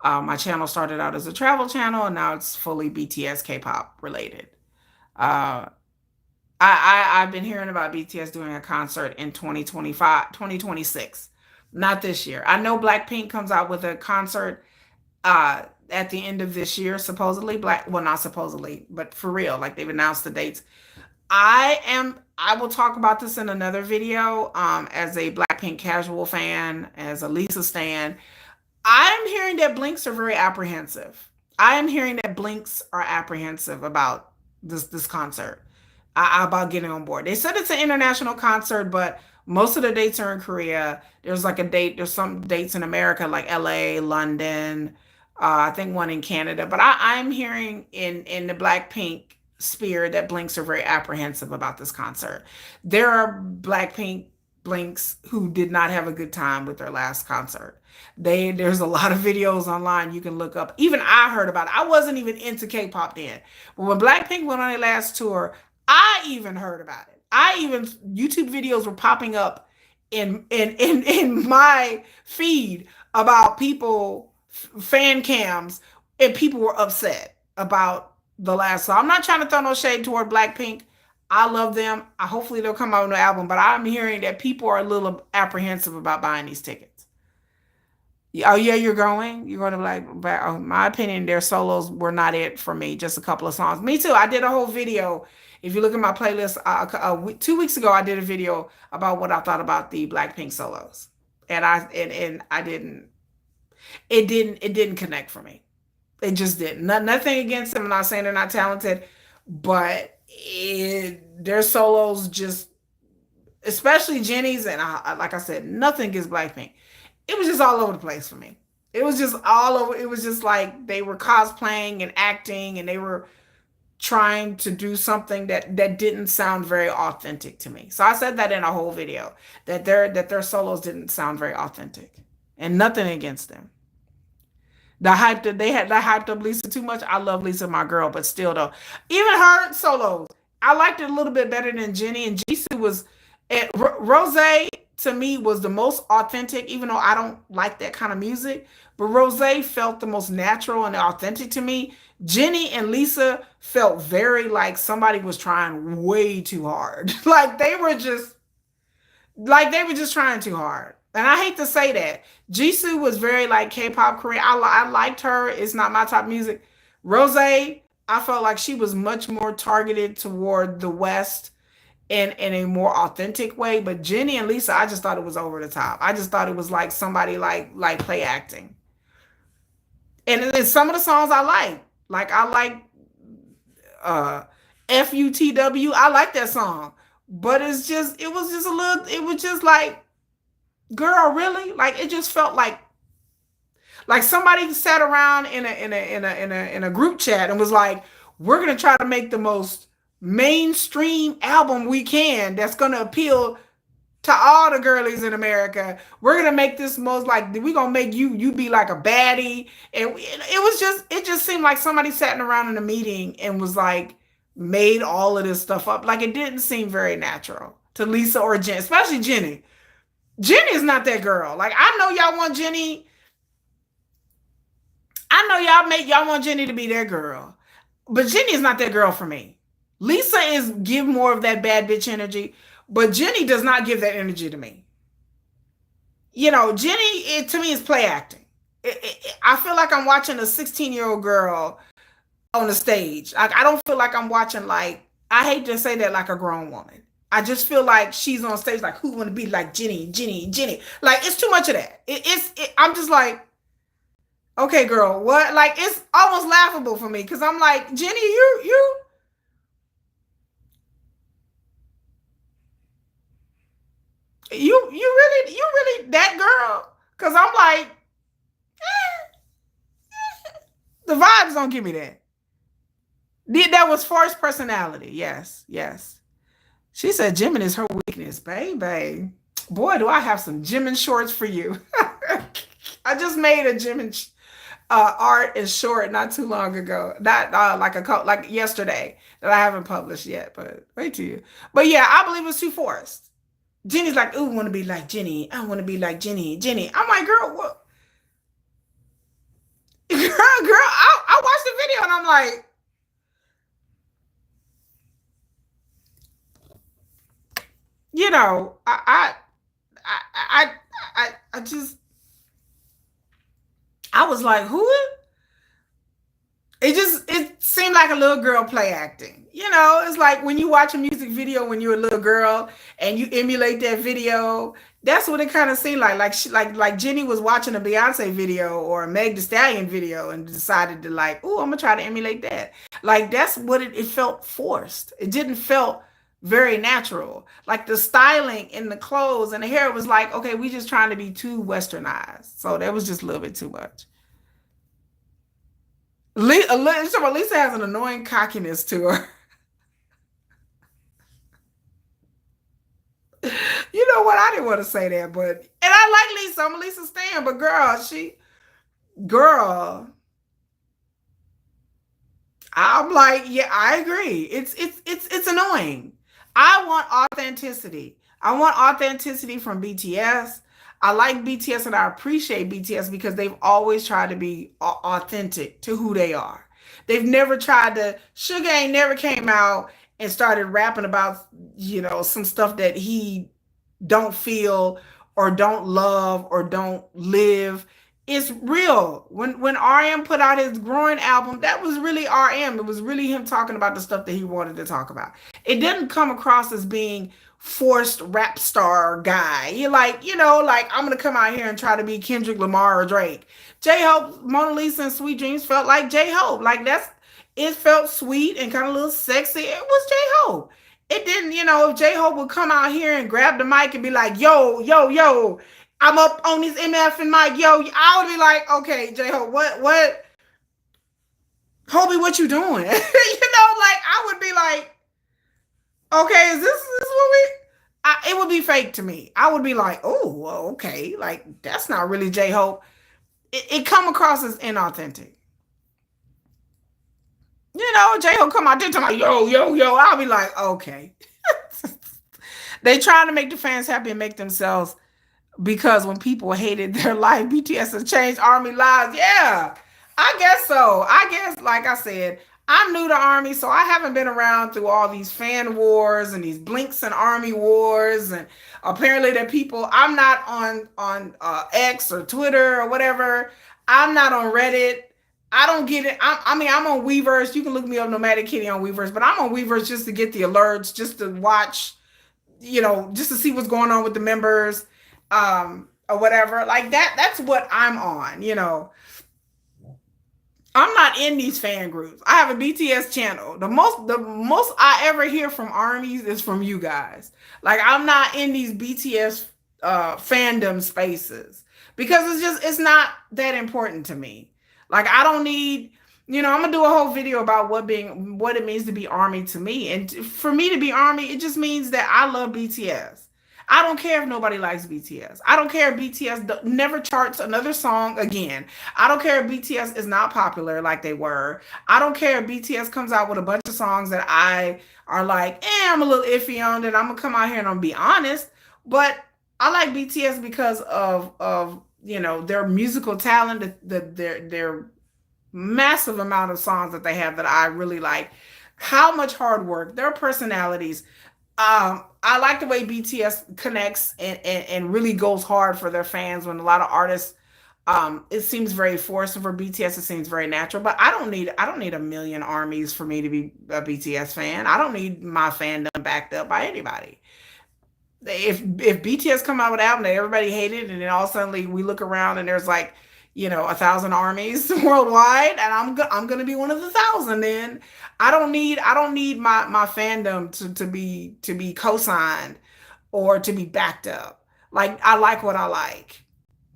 Speaker 1: My channel started out as a travel channel, and now it's fully BTS K-pop related. I've been hearing about BTS doing a concert in 2026, not this year. I know Blackpink comes out with a concert at the end of this year, supposedly. Well, not supposedly, but for real. Like, they've announced the dates. I will talk about this in another video. As a Blackpink casual fan, as a Lisa stan, I'm hearing that Blinks are very apprehensive. I am hearing that Blinks are apprehensive about this concert, about getting on board. They said it's an international concert, but most of the dates are in Korea. There's some dates in America, like LA, London, I think one in Canada. But I'm hearing in the Blackpink sphere that Blinks are very apprehensive about this concert. There are Blackpink Blinks who did not have a good time with their last concert. There's a lot of videos online you can look up. Even I heard about it. I wasn't even into K-pop then. But when Blackpink went on their last tour, I even heard about it. YouTube videos were popping up in my feed about people, fan cams, and people were upset about the last song. I'm not trying to throw no shade toward Blackpink. I love them. Hopefully they'll come out with an album, but I'm hearing that people are a little apprehensive about buying these tickets. Oh yeah, you're going to my opinion, their solos were not it for me. Just a couple of songs. Me too. I did a whole video. If you look at my playlist, 2 weeks ago, I did a video about what I thought about the Blackpink solos, and I didn't. It didn't connect for me. They just didn't. Nothing against them. I'm not saying they're not talented, but their solos just, especially Jennie's, and like I said, nothing against Blackpink. It was just all over the place for me. It was just all over. It was just like they were cosplaying and acting, and they were trying to do something that didn't sound very authentic to me. So I said that in a whole video, that their solos didn't sound very authentic, and nothing against them. They hyped up Lisa too much. I love Lisa, my girl, but still though, even her solos, I liked it a little bit better than Jennie. And Jisoo was, Rose to me was the most authentic, even though I don't like that kind of music. But Rose felt the most natural and authentic to me. Jennie and Lisa felt very like somebody was trying way too hard. Like they were just trying too hard. And I hate to say that. Jisoo was very like K-pop Korean. I liked her. It's not my type of music. Rose, I felt like she was much more targeted toward the West in a more authentic way. But Jennie and Lisa, I just thought it was over the top. I just thought it was like somebody like play acting. And then some of the songs I like. Like I like FUTW. I like that song. But it was just like, girl, really? Like it just felt like somebody sat around in a group chat and was like, we're going to try to make the most mainstream album we can that's going to appeal to all the girlies in America. We're gonna make this most like we're gonna make you be like a baddie. And it just seemed like somebody sat around in a meeting and was like made all of this stuff up. Like it didn't seem very natural to Lisa or Jen, especially Jenny. Jenny is not that girl. Like I know y'all want Jenny. I know y'all want Jenny to be that girl, but Jenny is not that girl for me. Lisa is give more of that bad bitch energy. But Jenny does not give that energy to me. You know, Jenny, to me, is play acting. I feel like I'm watching a 16-year-old girl on the stage. Like, I don't feel like I'm watching, like, I hate to say that, like a grown woman. I just feel like she's on stage, like, who want to be like Jenny, Jenny, Jenny? Like, it's too much of that. I'm just like, okay, girl, what? Like, it's almost laughable for me because I'm like, Jenny, you really that girl? Because I'm like, the vibes don't give me that. That was forced personality. Yes, yes. She said Jimin is her weakness, baby. Boy, do I have some Jimin shorts for you. I just made a Jimin art and short not too long ago. Not like yesterday that I haven't published yet, but wait till you. But yeah, I believe it's too forced. Jenny's like, ooh, I want to be like Jenny. I want to be like Jenny. Jenny. I'm like, girl, what? Girl, I watched the video and I'm like, you know, I just, I was like, who? It seemed like a little girl play acting. You know, it's like when you watch a music video when you're a little girl and you emulate that video. That's what it kind of seemed like. Like Jenny was watching a Beyonce video or a Meg Thee Stallion video and decided to like, oh, I'm gonna try to emulate that. Like that's what it felt forced. It didn't felt very natural. Like the styling and the clothes and the hair was like, okay, we just trying to be too westernized. So that was just a little bit too much. Lisa has an annoying cockiness to her. You know what? I didn't want to say that, but and I like Lisa. I'm a Lisa stan, but girl, I'm like, yeah, I agree. It's annoying. I want authenticity. I want authenticity from BTS. I like BTS and I appreciate BTS because they've always tried to be authentic to who they are. They've never tried to. Sugar ain't never came out and started rapping about some stuff that he don't feel or don't love or don't live. It's real. When RM put out his growing album, that was really RM. It was really him talking about the stuff that he wanted to talk about. It didn't come across as being forced rap star guy. You're like, like I'm gonna come out here and try to be Kendrick Lamar or Drake. JHope, Mona Lisa and Sweet Dreams felt like JHope. Like it felt sweet and kind of a little sexy. It was JHope. It didn't, if JHope would come out here and grab the mic and be like, yo, yo, yo, I'm up on this MF and mic, yo, I would be like, okay, JHope, what, Hobi, what you doing? Like I would be like, okay, is this what it would be fake to me. I would be like, oh, well, okay, like that's not really JHope. It come across as inauthentic. JHope come out there to like, yo, yo, yo. I'll be like, okay. They trying to make the fans happy and make themselves because when people hated their life, BTS has changed ARMY lives. Yeah, I guess so. I guess, like I said, I'm new to ARMY, so I haven't been around through all these fan wars and these Blinks and ARMY wars. And apparently that people, I'm not on X or Twitter or whatever. I'm not on Reddit. I don't get it. I mean, I'm on Weverse. You can look me up, Nomadic Kitty, on Weverse, but I'm on Weverse just to get the alerts, just to watch, just to see what's going on with the members, or whatever. Like that. That's what I'm on. I'm not in these fan groups. I have a BTS channel. The most I ever hear from ARMYs is from you guys. Like I'm not in these BTS fandom spaces because it's not that important to me. Like I don't need I'm gonna do a whole video about what it means to be army to me. And for me to be army, it just means that I love BTS. I don't care if nobody likes BTS. I don't care if BTS never charts another song again. I don't care if BTS is not popular like they were. I don't care if BTS comes out with a bunch of songs that I are like, I'm a little iffy on. That I'm gonna come out here and I'm gonna be honest. But I like BTS because of their musical talent, their massive amount of songs that they have that I really like. How much hard work, their personalities. I like the way BTS connects and really goes hard for their fans when a lot of artists it seems very forced. For BTS it seems very natural, but I don't need a million armies for me to be a BTS fan. I don't need my fandom backed up by anybody. If BTS come out with an album that everybody hated, and then all of a sudden we look around and there's like 1,000 armies worldwide, and I'm gonna be one of the thousand. Then I don't need my fandom to be co-signed or to be backed up. Like I like what I like.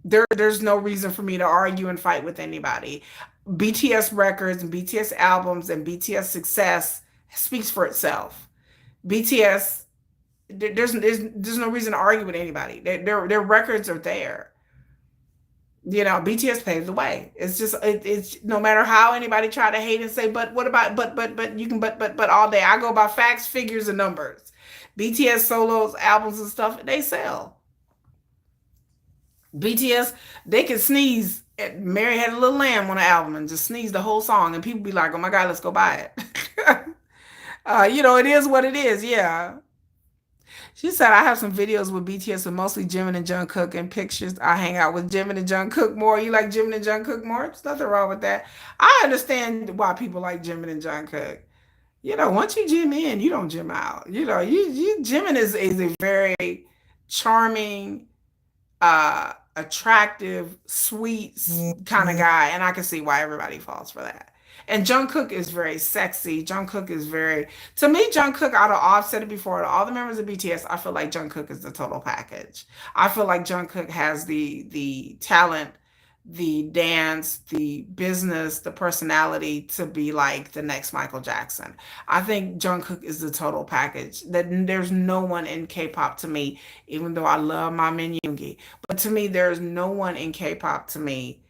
Speaker 1: There's no reason for me to argue and fight with anybody. BTS records and BTS albums and BTS success speaks for itself. BTS there's no reason to argue with anybody. Their records are there. BTS paved the way. It's just it's no matter how anybody try to hate and say, but what about but you can but all day. I go by facts, figures, and numbers. BTS solos, albums, and stuff they sell. BTS they can sneeze. Mary Had a Little Lamb on an album and just sneeze the whole song, and people be like, "Oh my God, let's go buy it." It is what it is. Yeah. She said, I have some videos with BTS with mostly Jimin and Jungkook and pictures. I hang out with Jimin and Jungkook more. You like Jimin and Jungkook more? There's nothing wrong with that. I understand why people like Jimin and Jungkook. Once you gym in, you don't gym out. Jimin is a very charming, attractive, sweet kind of guy, and I can see why everybody falls for that. And Jungkook is very sexy. Jungkook is very, to me, Jungkook, out of all, I've said it before, out of all the members of BTS, I feel like Jungkook is the total package. I feel like Jungkook has the talent, the dance, the business, the personality to be like the next Michael Jackson. I think Jungkook is the total package. That there's no one in K-pop to me, even though I love my Min Yoongi, but to me, there's no one in K-pop to me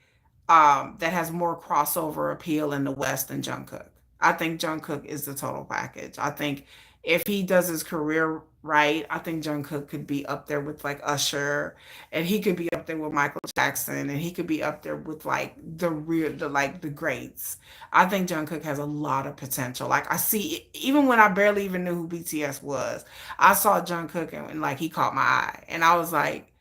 Speaker 1: that has more crossover appeal in the West than Jungkook. I think Jungkook is the total package. I think if he does his career right, I think Jungkook could be up there with like Usher, and he could be up there with Michael Jackson, and he could be up there with like the greats. I think Jungkook has a lot of potential. Like I see, even when I barely even knew who BTS was, I saw Jungkook and like he caught my eye, and I was like,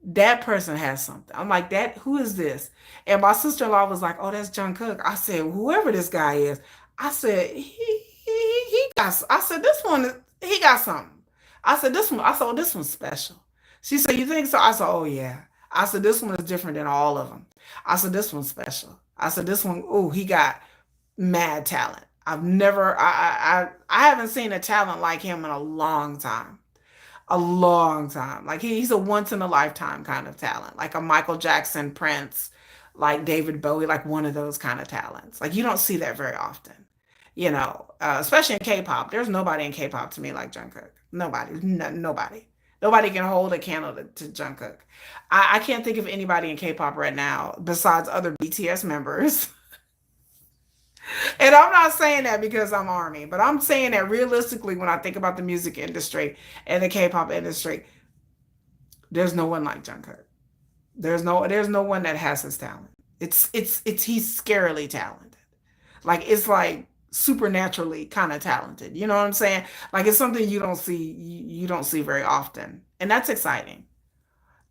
Speaker 1: that person has something. I'm like, that, who is this? And my sister-in-law was like, oh, that's Jungkook. I said, whoever this guy is, I said, he got, I said, this one, he got something. I said, this one, I said, oh, this one's special. She said, you think so? I said, oh, yeah. I said, this one is different than all of them. I said, this one's special. I said, this one, oh, he got mad talent. I haven't seen a talent like him in a long time, a long time. Like he's a once in a lifetime kind of talent, like a Michael Jackson, Prince, like David Bowie, like one of those kind of talents. Like you don't see that very often, especially in K-pop. There's nobody in K-pop to me like Jungkook. Nobody, nobody. Nobody can hold a candle to Jungkook. I can't think of anybody in K-pop right now besides other BTS members. And I'm not saying that because I'm Army, but I'm saying that realistically, when I think about the music industry and the K-pop industry, there's no one like Jungkook. There's no one that has his talent. It's he's scarily talented. Like it's like supernaturally kind of talented. You know what I'm saying? Like it's something you don't see very often, and that's exciting.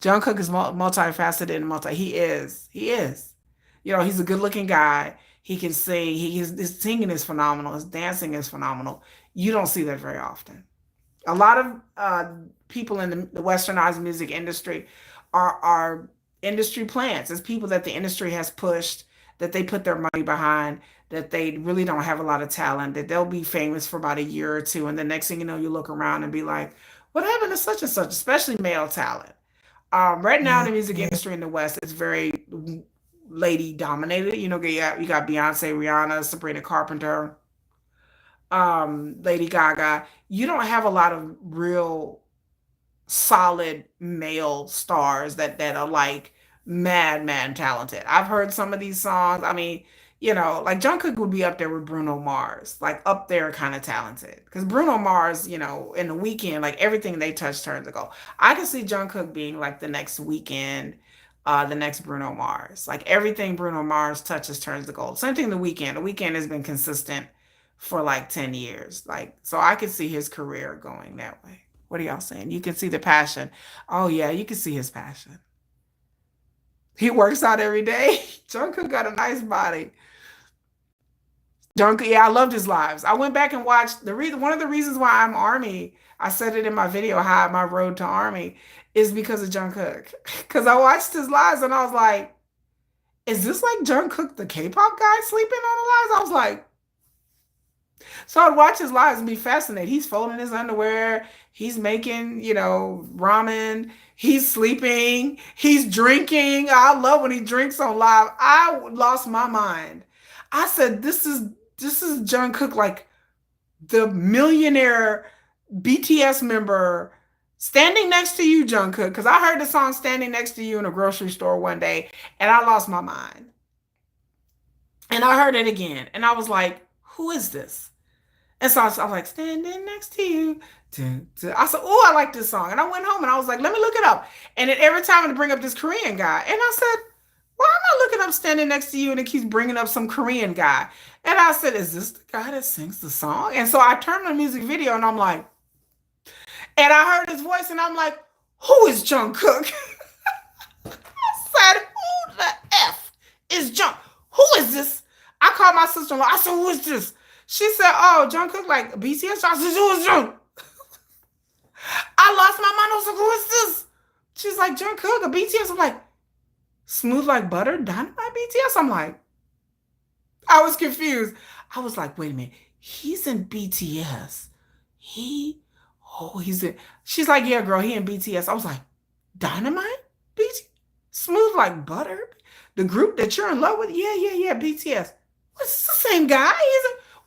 Speaker 1: Jungkook is multifaceted and he is. He's a good looking guy. He can sing. His singing is phenomenal. His dancing is phenomenal. You don't see that very often. A lot of people in the westernized music industry are industry plants. It's people that the industry has pushed, that they put their money behind, that they really don't have a lot of talent, that they'll be famous for about a year or two, and the next thing you know, you look around and be like, what happened to such and such, especially male talent. Right now, the music industry in the West is very lady dominated. You got Beyonce, Rihanna, Sabrina Carpenter, Lady Gaga. You don't have a lot of real solid male stars that are like mad talented. I've heard some of these songs. I mean, like Jungkook would be up there with Bruno Mars, like up there kind of talented. Because Bruno Mars, in the weekend, like everything they touch turns to gold. I can see Jungkook being like the next weekend, the next Bruno Mars. Like everything Bruno Mars touches turns to gold. Same thing the weekend. The weekend has been consistent for like 10 years. Like, so I could see his career going that way. What are y'all saying? You can see the passion. Oh yeah, you can see his passion. He works out every day. Jungkook got a nice body. Jungkook, yeah, I loved his lives. I went back and watched the reason. One of the reasons why I'm Army, I said it in my video, how my road to Army, is because of Jungkook. Because I watched his lives and I was like, is this like Jungkook, the K-pop guy, sleeping on the lives? I was like, so I'd watch his lives and be fascinated. He's folding his underwear. He's making, ramen. He's sleeping. He's drinking. I love when he drinks on live. I lost my mind. I said, this is Jungkook, like the millionaire BTS member standing next to you, Jungkook. Because I heard the song "Standing Next to You" in a grocery store one day, and I lost my mind. And I heard it again, and I was like, who is this? And so I was like, standing next to you. I said, oh, I like this song. And I went home and I was like, let me look it up. And then every time I bring up this Korean guy. And I said, why am I looking up standing next to you? And it keeps bringing up some Korean guy. And I said, is this the guy that sings the song? And so I turned on the music video and I'm like, and I heard his voice and I'm like, who is Jungkook? I said, who the F is Jungkook? Who is this? I called my sister-in-law. I said, who is this? She said, oh, Jungkook, like BTS. I said, who is Jungkook? I lost my mind. I was like, who is this? She's like, Jungkook, a BTS. I'm like, smooth like butter, dynamite BTS? I'm like, I was confused. I was like, wait a minute. He's in BTS. He's in. She's like, yeah, girl, he in BTS. I was like, dynamite? BTS? Smooth like butter? The group that you're in love with? Yeah, BTS. What's the same guy?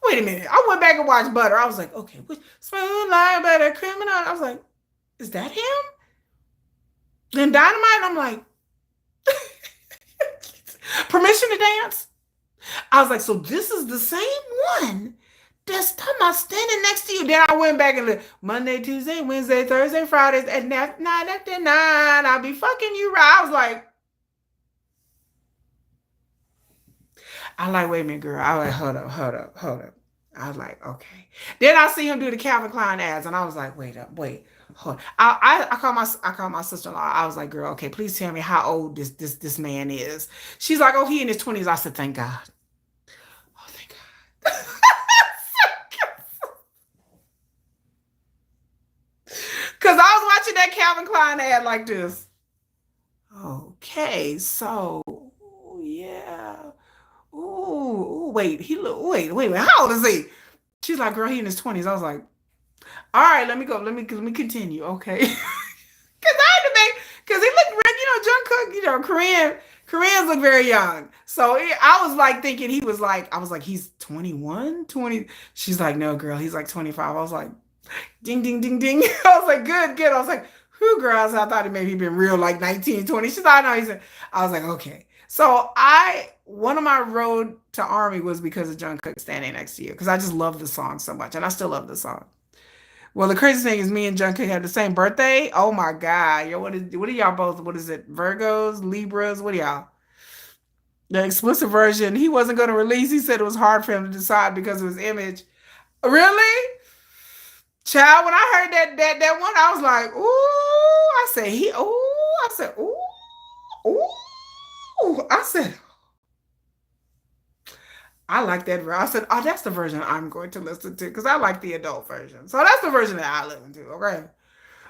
Speaker 1: Wait a minute. I went back and watched Butter. I was like, okay, smooth like butter, criminal. I was like, is that him? Then Dynamite, I'm like, Permission to Dance? I was like, so this is the same one that's talking about standing next to you. Then I went back and looked, Monday, Tuesday, Wednesday, Thursday, Fridays, and that night after 9, I'll be fucking you right. I was like, wait a minute, girl. I was like, hold up. I was like, okay. Then I see him do the Calvin Klein ads, and I was like, wait, hold. I called my sister-in-law. I was like, girl, okay, please tell me how old this man is. She's like, oh, he in his 20s. I said, thank God. Oh, thank God. Because I was watching that Calvin Klein ad like this. Okay, so yeah. Ooh, wait, wait, how old is he? She's like, girl, he in his 20s. I was like, all right, let me go. Let me continue. Okay. Cause I had to make, cause he looked real, Jungkook, Koreans look very young. So I was like thinking I was like, he's 21, 20. She's like, no, girl, he's like 25. I was like, ding, ding, ding, ding. I was like, good. I was like, who girls? I thought it maybe been real like 19, 20. She's like, no, I was like, okay. So one of my road to Army was because of Jungkook standing next to you. Because I just love the song so much. And I still love the song. Well, the crazy thing is me and Jungkook have the same birthday. Oh my God. Yo, what are y'all both? What is it? Virgos, Libras? What are y'all? The explicit version, he wasn't going to release. He said it was hard for him to decide because of his image. Really? Child, when I heard that one, I was like, ooh, I said, ooh. I said, I like that version. I said, oh, that's the version I'm going to listen to because I like the adult version. So that's the version that I listen to. Okay.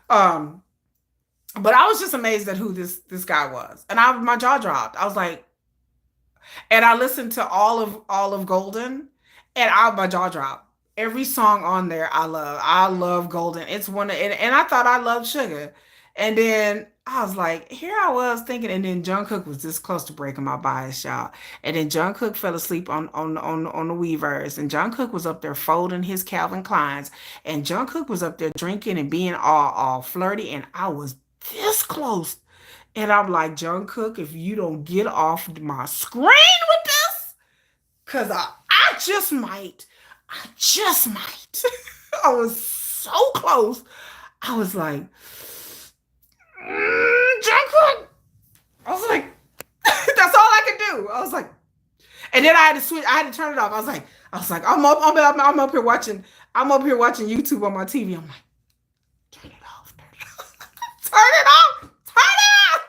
Speaker 1: But I was just amazed at who this guy was. And my jaw dropped. I was like, and I listened to all of Golden and my jaw dropped. Every song on there I love. I love Golden. It's and I thought I loved Sugar. And then I was like, here I was thinking, and then Jungkook was this close to breaking my bias, y'all. And then Jungkook fell asleep on the Weverse, and Jungkook was up there folding his Calvin Kleins, and Jungkook was up there drinking and being all flirty, and I was this close. And I'm like, Jungkook, if you don't get off my screen with this, cause I just might, I just might. I was so close. I was like, Jungkook. I was like, that's all I could do. I was like, and then I had to switch. I had to turn it off. I was like, I'm up here watching. I'm up here watching YouTube on my TV. I'm like, turn it off, turn it off, turn it off, turn it off,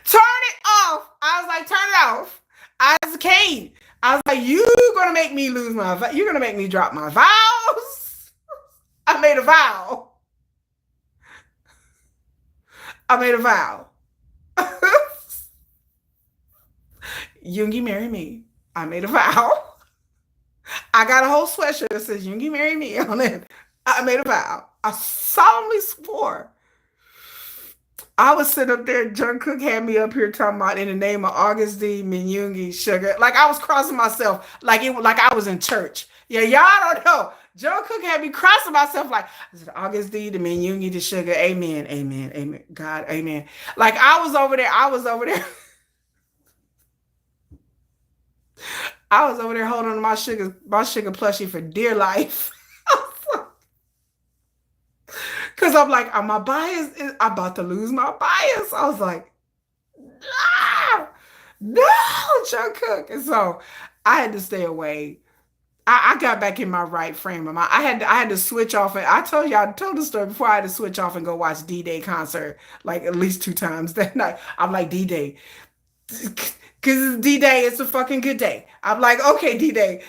Speaker 1: turn it off. I was like, turn it off. I was a Kane. I was like, you're gonna make me lose my. You're gonna make me drop my vows. I made a vow. I made a vow. Yoongi marry me. I made a vow. I got a whole sweatshirt that says Yoongi marry me on it. I made a vow. I solemnly swore. I was sitting up there, Jungkook had me up here talking about in the name of August D, Min Yoongi, Sugar. Like I was crossing myself, like I was in church. Yeah, y'all don't know. Jungkook had me crossing myself like I said, August D, the Min Yoongi, the Sugar. Amen, amen, amen. God, amen. Like I was over there. I was over there. I was over there holding on to my sugar plushie for dear life. Cause I'm like, my bias is I'm about to lose my bias. I was like, ah, no, Jungkook. And so I had to stay away. I got back in my right frame of mind. I had to switch off and I told y'all I told the story before I had to switch off and go watch D-Day concert like at least 2 times that night. I'm like D-Day. Cause it's D-Day, it's a fucking good day. I'm like, okay, D-Day,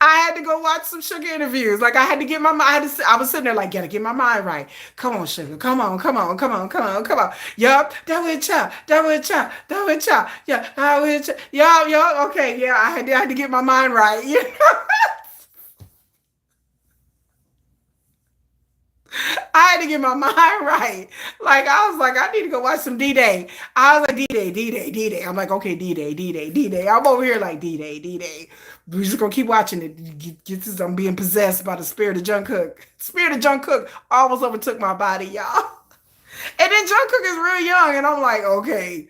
Speaker 1: I had to go watch some Sugar interviews. Like I had to get my mind. I was sitting there like, gotta get my mind right. Come on, Sugar. Come on, come on, come on, come on, come on. Yup, that would chop, that would chop, that would chop. Yeah, I would chop. Yup, yup. Okay, yeah. I had to get my mind right. I had to get my mind right. Like I was like, I need to go watch some D-Day. I was like, D-Day, D-Day, D-Day. I'm like, okay, D-Day, D-Day, D-Day. I'm over here like D-Day, D-Day. We're just gonna keep watching it. Get this, I'm being possessed by the spirit of Jungkook. Spirit of Jungkook almost overtook my body, y'all. And then Jungkook is real young, and I'm like, okay.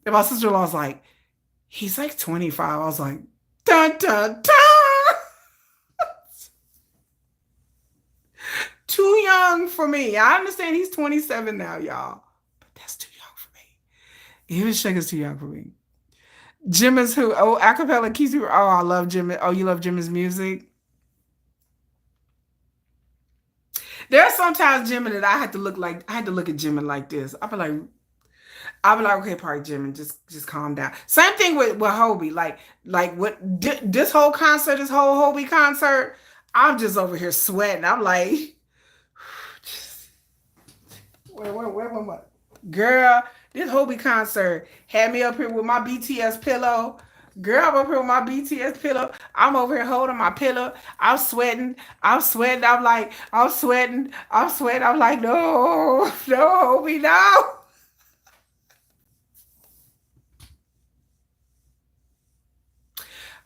Speaker 1: And my sister-in-law's like, he's like 25. I was like, dun dun dun. Too young for me. I understand he's 27 now, y'all. But that's too young for me. Even Sugar's too young for me. Jim is who? Oh, acapella keys. Oh, I love Jim. Oh, you love Jim's music? There are sometimes Jimmy that I had to look at Jimmy like this. I'll be like, okay, Park Jimmy, just calm down. Same thing with Hobi. Like what this whole concert, this whole Hobi concert, I'm just over here sweating. I'm like, what? Girl, this Hobi concert had me up here with my BTS pillow. Girl, I'm up here with my BTS pillow. I'm over here holding my pillow. I'm sweating. I'm sweating. I'm like, I'm sweating. I'm sweating. I'm like, no, no, Hobi, no.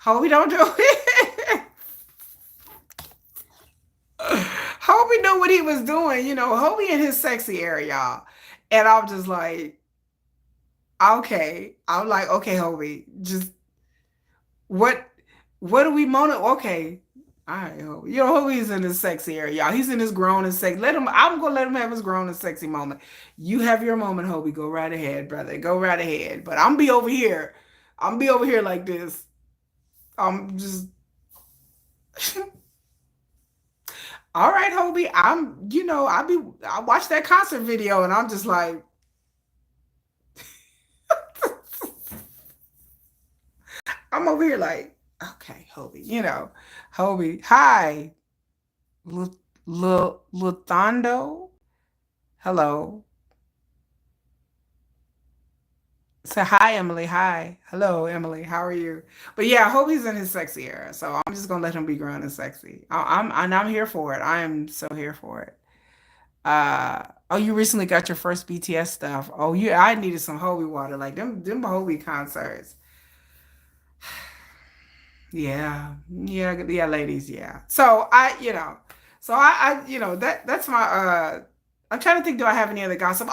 Speaker 1: Hobi, don't do it. Hobi knew what he was doing. Hobi in his sexy area, y'all. And I'm just like, okay. I'm like, okay, Hobi, just what what do we mono? Okay. All right, Hobi. Hobi's in his sexy area, y'all. He's in his grown and sexy. I'm gonna let him have his grown and sexy moment. You have your moment, Hobi. Go right ahead, brother. Go right ahead. But I'm be over here. I'm be over here like this. I'm just all right, Hobi. I watched that concert video and I'm just like, I'm over here like, okay, Hobi, Hobi, hi, Luthando, hello. So hi, Emily. Hi. Hello, Emily. How are you? But yeah, I hope he's in his sexy era. So I'm just gonna let him be grown and sexy. I'm here for it. I am so here for it. Oh, you recently got your first BTS stuff. Oh, I needed some Hobi water. Like them Hobi concerts. Yeah, ladies, yeah. So that's my I'm trying to think, do I have any other gossip?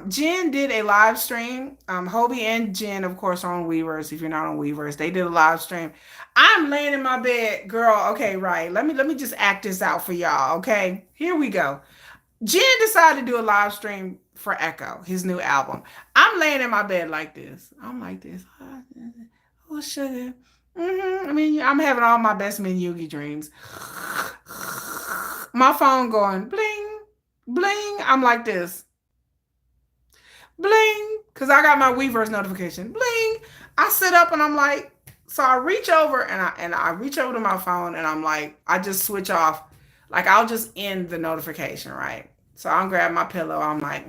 Speaker 1: Jin did a live stream. Hobie and Jin, of course, are on Weverse. If you're not on Weverse, they did a live stream. I'm laying in my bed, girl. Okay, right. Let me just act this out for y'all. Okay, here we go. Jin decided to do a live stream for Echo, his new album. I'm laying in my bed like this. I'm like this. Oh, sugar. I mean, I'm having all my best men Yugi dreams. My phone going bling, bling. I'm like this, bling, because I got my Weverse notification. Bling. I sit up and I'm like, so I reach over and I reach over to my phone and I'm like, I just switch off. Like I'll just end the notification, right? So I'm grabbing my pillow. I'm like,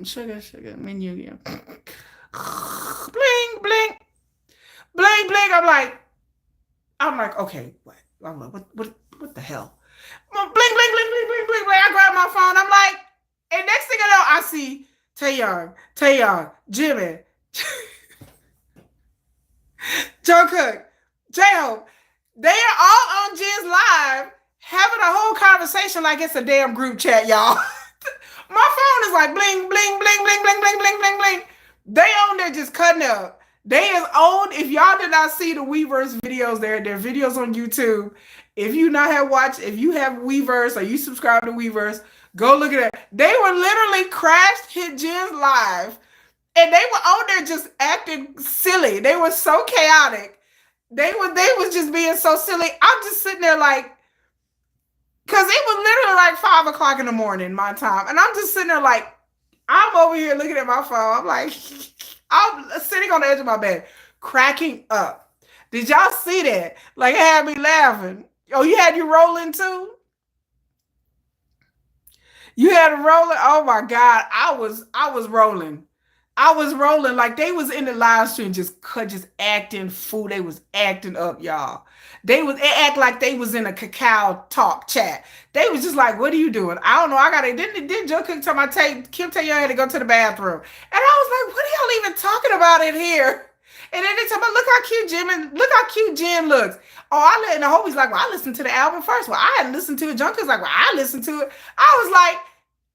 Speaker 1: sugar, sugar, menu. Bling, bling, bling, bling. I'm like, okay, what? I'm like, what the hell? Bling, bling, bling, bling, bling, bling, bling. I grab my phone. I'm like, and next thing I know, I see Taehyung, Jimmy, Jungkook, JHope. They are all on Jen's live having a whole conversation like it's a damn group chat, y'all. My phone is like bling, bling, bling, bling, bling, bling, bling, bling, bling. They on there just cutting up. They is on. If y'all did not see the Weverse videos, they're videos on YouTube. If you have Weverse or you subscribe to Weverse, go look at it. They were literally crashed hit Jen's live, and they were on there just acting silly. They were so chaotic. They was just being so silly. I'm just sitting there like, because it was literally like 5 o'clock in the morning my time, and I'm just sitting there like, I'm over here looking at my phone. I'm like, I'm sitting on the edge of my bed, cracking up. Did y'all see that? Like, it had me laughing. Oh, you had you rolling too? You had a rolling? Oh my God. I was rolling. I was rolling like they was in the live stream just acting fool. They was acting up, y'all. They act like they was in a cacao talk chat. They was just like, what are you doing? I don't know. I gotta didn't Jungkook tell my Kim tell you I had to go to the bathroom. And I was like, what are y'all even talking about in here? And then they talk about look how cute Jin looks. Oh, and the Hobie's like, well, I listened to the album first. Well, I hadn't listened to it. Jungkook's like, well, I listened to it. I was like,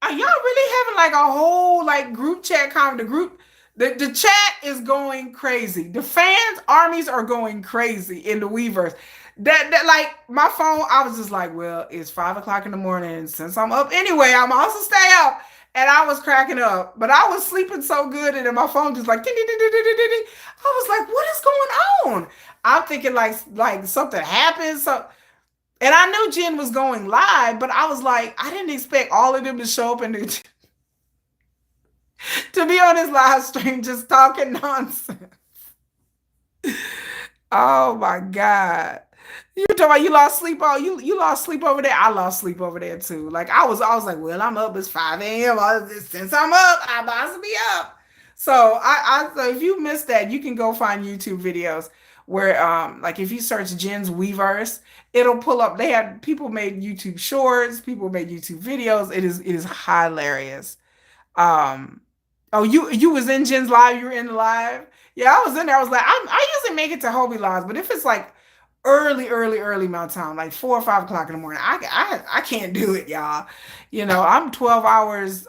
Speaker 1: are y'all really having like a whole like group chat the chat is going crazy. The fans armies are going crazy in the Weverse. That like my phone, I was just like, well, it's 5 o'clock in the morning. Since I'm up anyway, I'm also stay up. And I was cracking up, but I was sleeping so good, and then my phone just like ding, ding, ding, ding, ding, ding, ding. I was like, what is going on? I'm thinking like something happened. So and I knew Jen was going live, but I was like, I didn't expect all of them to show up and to be on his live stream just talking nonsense. Oh my God. You talking about you lost sleep on you lost sleep over there. I lost sleep over there too. Like I was like, well, I'm up. It's 5 a.m. Since I'm up, I'm about to be up. So so if you missed that, you can go find YouTube videos where like if you search Jen's Weverse, it'll pull up. They had people made YouTube shorts, people made YouTube videos. It is hilarious. Um, oh, you was in Jen's live. You were in the live. Yeah, I was in there. I was like, I usually make it to Hobie lives, but if it's like early my time, like 4 or 5 o'clock in the morning, I can't do it, y'all. I'm 12 hours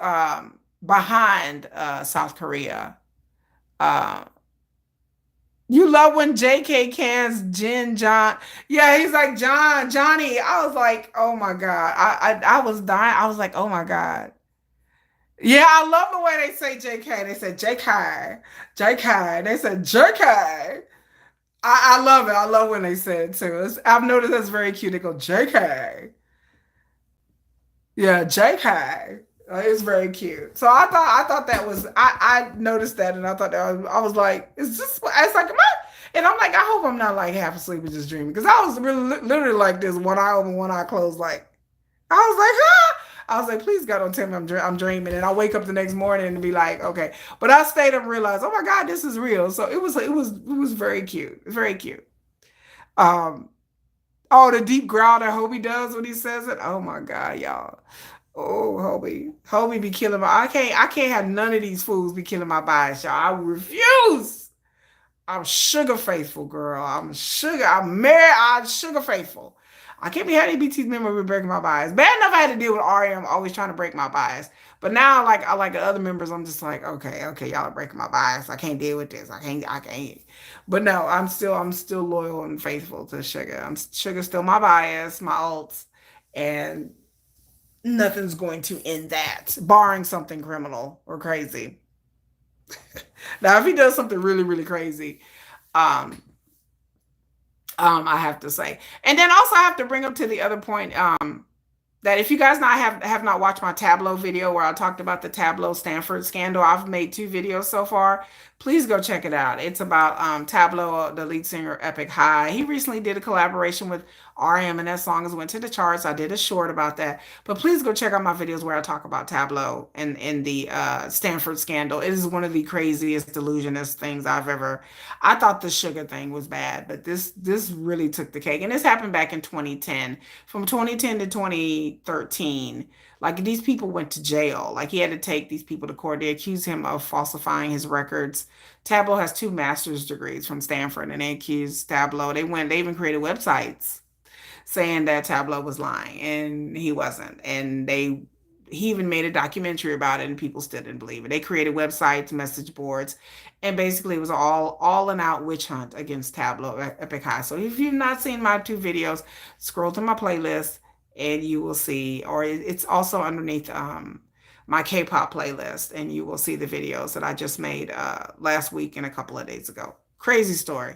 Speaker 1: behind South Korea. Uh, you love when JK cans Jin John. Yeah, he's like Johnny. I was like, oh my God. I was dying. I was like, oh my God. Yeah, I love the way they say JK. They said JK, JK. They said JK. I love it. I love when they say it too. I've noticed that's very cute. They go JK. Yeah, JK. It's very cute. So I thought that was I noticed that and I thought that I was like, it's like am I? And I'm like, I hope I'm not like half asleep and just dreaming because I was really literally like this, one eye open, one eye closed. Like I was like, huh? I was like, please God, don't tell me I'm dreaming. And I'll wake up the next morning and be like, okay. But I stayed up and realized, oh my God, this is real. So it was very cute. Very cute. Um, oh, the deep growl that Hobie does when he says it. Oh my God, y'all. Oh, Hobie. Hobie be killing I can't have none of these fools be killing my bias, y'all. I refuse. I'm sugar faithful, girl. I'm married. I'm sugar faithful. I can't be having BT's memory breaking my bias. Bad enough I had to deal with RM always trying to break my bias. But now, like I like the other members, I'm just like, okay, okay, y'all are breaking my bias. I can't deal with this. I can't. But no, I'm still loyal and faithful to Sugar. Sugar's still my bias, my alts, and nothing's going to end that, barring something criminal or crazy. Now, if he does something really, really crazy, um, I have to say. And then also I have to bring up to the other point, that if you guys not have not watched my Tableau video where I talked about the Tableau Stanford scandal, I've made 2 videos so far. Please go check it out. It's about Tableau, the lead singer Epic High. He recently did a collaboration with RM, and that song has went to the charts. I did a short about that. But please go check out my videos where I talk about Tableau and the Stanford scandal. It is one of the craziest, delusionist things I've ever. I thought the sugar thing was bad, but this really took the cake. And this happened back in 2010. From 2010 to 2013, like these people went to jail. Like he had to take these people to court. They accused him of falsifying his records. Tableau has 2 master's degrees from Stanford, and they accused Tableau. They even created websites saying that Tableau was lying, and he wasn't. And he even made a documentary about it, and people still didn't believe it. They created websites, message boards, and basically it was all an out witch hunt against Tableau Epic High. So if you've not seen my 2 videos, scroll through my playlist and you will see, or it's also underneath my K-pop playlist, and you will see the videos that I just made last week and a couple of days ago. Crazy story.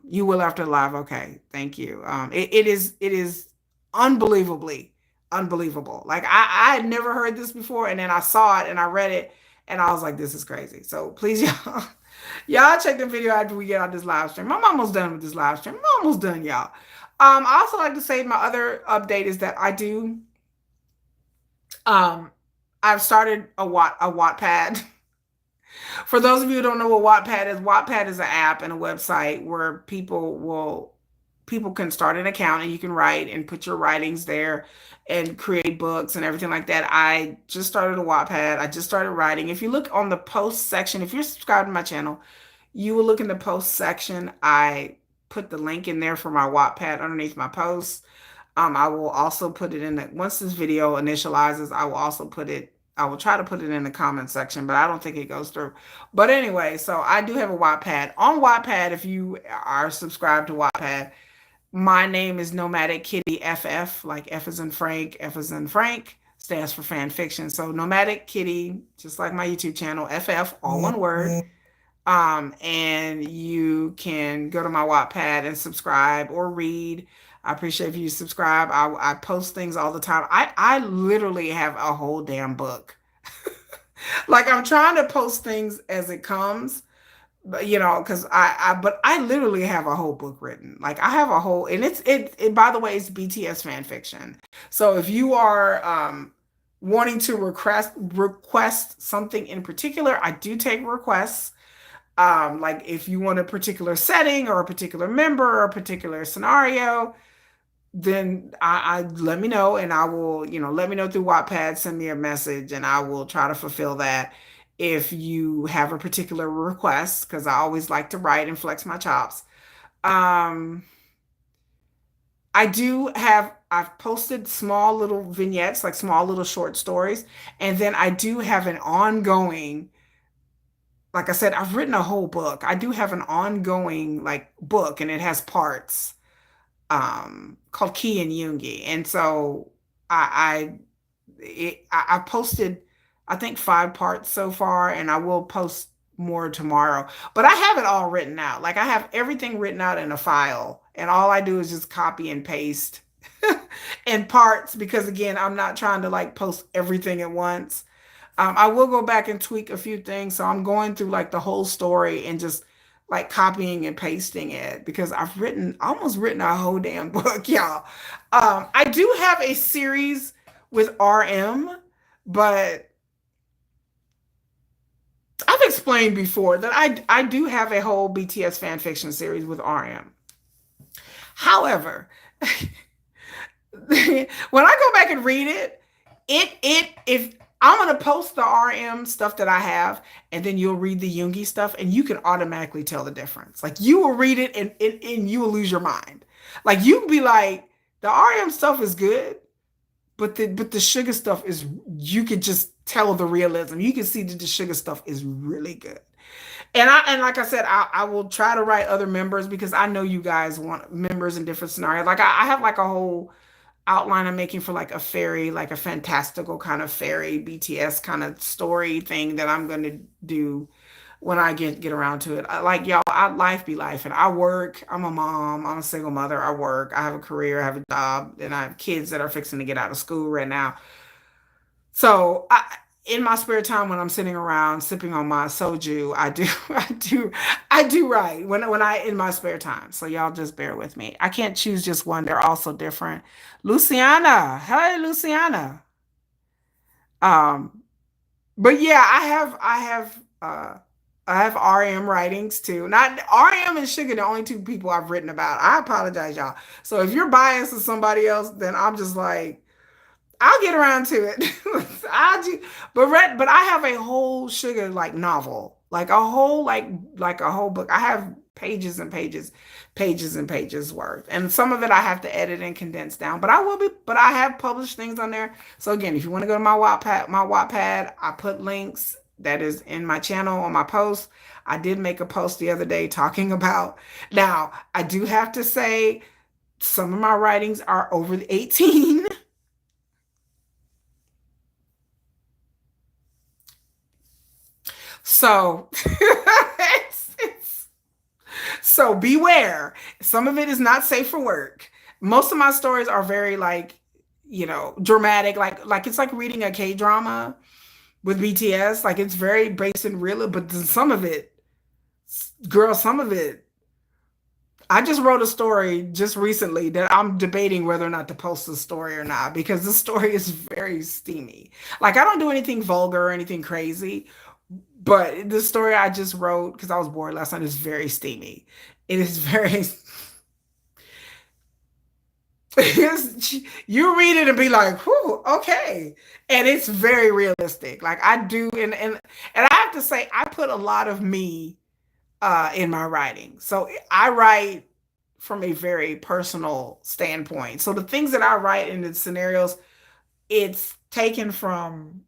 Speaker 1: You will after live. Okay, thank you. It is unbelievably unbelievable. Like I had never heard this before, and then I saw it and I read it, and I was like, this is crazy. So please, y'all, y'all check the video after we get out this live stream. I'm almost done with this live stream. I'm almost done, y'all. I also like to say my other update is that um I've started a Wattpad. For those of you who don't know what Wattpad is an app and a website where people can start an account and you can write and put your writings there and create books and everything like that. I just started a Wattpad. I just started writing. If you look on the post section, if you're subscribed to my channel, you will look in the post section. I put the link in there for my Wattpad underneath my posts. I will also put it in the, once this video initializes, I will try to put it in the comment section, but I don't think it goes through. But anyway, so I do have a Wattpad. On Wattpad, if you are subscribed to Wattpad, my name is Nomadic Kitty FF, like F as in Frank, F as in Frank, stands for Fanfiction. So Nomadic Kitty, just like my YouTube channel, FF, all one word. And you can go to my Wattpad and subscribe or read. I appreciate if you subscribe. I post things all the time. I literally have a whole damn book. Like I'm trying to post things as it comes, but because but I literally have a whole book written. Like I have a whole, and it by the way, it's BTS Fanfiction. So if you are wanting to request something in particular, I do take requests. Like if you want a particular setting or a particular member or a particular scenario, then I let me know, and I will, let me know through Wattpad, send me a message, and I will try to fulfill that. If you have a particular request, because I always like to write and flex my chops. Um, I've posted small little vignettes, like small little short stories, and then I do have an ongoing, like I said, I've written a whole book. I do have an ongoing like book, and it has parts called Key and Yoongi. And so I posted I think 5 parts so far, and I will post more tomorrow. But I have it all written out. Like I have everything written out in a file, and all I do is just copy and paste in parts because again, I'm not trying to like post everything at once. I will go back and tweak a few things. So I'm going through like the whole story and just like copying and pasting it because almost written a whole damn book, y'all. I do have a series with RM, but I've explained before that I do have a whole BTS fan fiction series with RM. However, when I go back and read it, if I'm gonna post the RM stuff that I have, and then you'll read the Yoongi stuff, and you can automatically tell the difference. Like you will read it and you will lose your mind. Like you can be like, the RM stuff is good, but the sugar stuff is, you could just tell the realism. You can see that the sugar stuff is really good. And like I said, I will try to write other members because I know you guys want members in different scenarios. Like I have like a whole outline I'm making for like a fairy, like a fantastical kind of fairy BTS kind of story thing that I'm going to do when I get around to it. Like y'all, life be life, and I work. I'm a mom. I'm a single mother. I work. I have a career. I have a job, and I have kids that are fixing to get out of school right now. So in my spare time, when I'm sitting around sipping on my soju, I do write when I in my spare time. So y'all just bear with me. I can't choose just one. They're all so different. Luciana, hey Luciana. Um, but yeah, I have RM writings too. Not RM and Sugar, the only two people I've written about. I apologize, y'all. So if you're biased to somebody else, then I'm just like, I'll get around to it. I do, but I have a whole Sugar like novel, like a whole like a whole book. I have pages and pages, pages and pages worth, and some of it I have to edit and condense down. But I have published things on there. So again, if you want to go to my Wattpad, I put links. That is in my channel on my post. I did make a post the other day talking about. Now, I do have to say some of my writings are over the 18. So, so beware. Some of it is not safe for work. Most of my stories are very like, dramatic. Like it's like reading a K drama with BTS. Like it's very based in real, but then some of it, girl, some of it. I just wrote a story just recently that I'm debating whether or not to post the story or not because the story is very steamy. Like I don't do anything vulgar or anything crazy, but the story I just wrote because I was bored last night is very steamy. It is very. You read it and be like, "Whew, okay," and it's very realistic. Like I do, and I have to say, I put a lot of me in my writing. So I write from a very personal standpoint. So the things that I write in the scenarios, it's taken from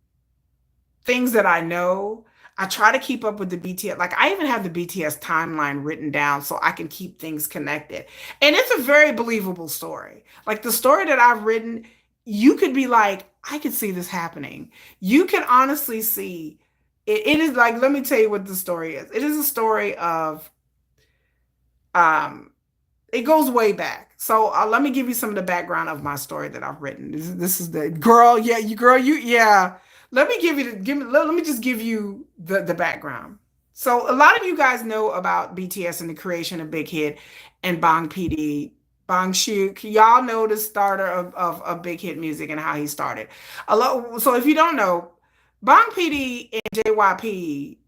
Speaker 1: things that I know. I try to keep up with the BTS. Like I even have the BTS timeline written down so I can keep things connected. And it's a very believable story. Like the story that I've written, you could be like, I could see this happening. You can honestly see it is like, let me tell you what the story is. It is a story of um it goes way back. So let me give you some of the background of my story that I've written. This is the girl. Yeah, yeah. Let me give you the give me. Let me just give you the background. So a lot of you guys know about BTS and the creation of Big Hit and Bang PD, Bang Shook. Y'all know the starter of Big Hit music and how he started. A lot. So if you don't know, Bang PD and JYP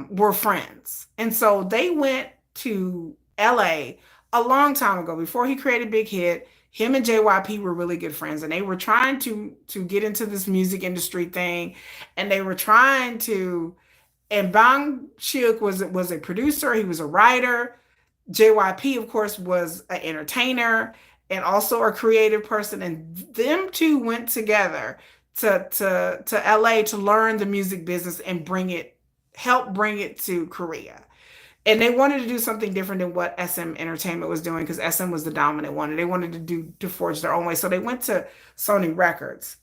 Speaker 1: were friends, and so they went to LA a long time ago before he created Big Hit. Him and JYP were really good friends, and they were trying to get into this music industry thing, and they were trying to. And Bang Shook was a producer. He was a writer. JYP, of course, was an entertainer and also a creative person, and them two went together to LA to learn the music business and help bring it to Korea. And they wanted to do something different than what SM Entertainment was doing because SM was the dominant one, and they wanted to forge their own way. So they went to Sony Records.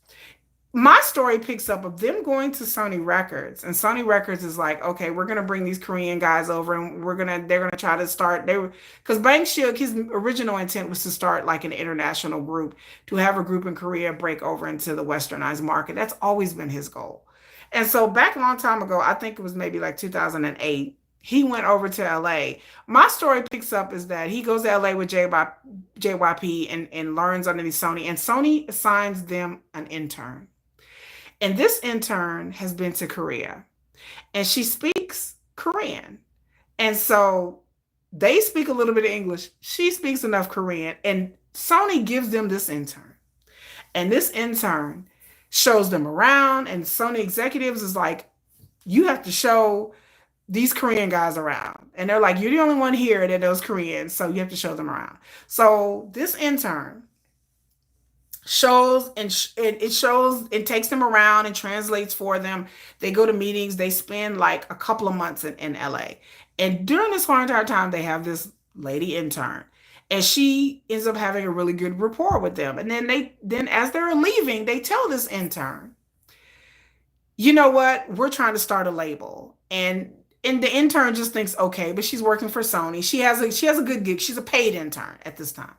Speaker 1: My story picks up of them going to Sony Records, and Sony Records is like, okay, we're gonna bring these Korean guys over, and they're gonna try to start. They were because Bang Shook, his original intent was to start like an international group, to have a group in Korea break over into the westernized market. That's always been his goal. And so back a long time ago, I think it was maybe like 2008. he went over to LA. My story picks up is that he goes to LA with JYP and learns underneath Sony, and Sony assigns them an intern. And this intern has been to Korea and she speaks Korean. And so they speak a little bit of English. She speaks enough Korean, and Sony gives them this intern. And this intern shows them around, and Sony executives is like, you have to show these Korean guys around. And they're like, you're the only one here that knows Korean, so you have to show them around. So this intern shows it shows it takes them around and translates for them. They go to meetings. They spend like a couple of months in LA. And during this whole entire time, they have this lady intern. And she ends up having a really good rapport with them. And then as they're leaving, they tell this intern, you know what? We're trying to start a label. And the intern just thinks, okay, but she's working for Sony. She has a good gig. She's a paid intern at this time.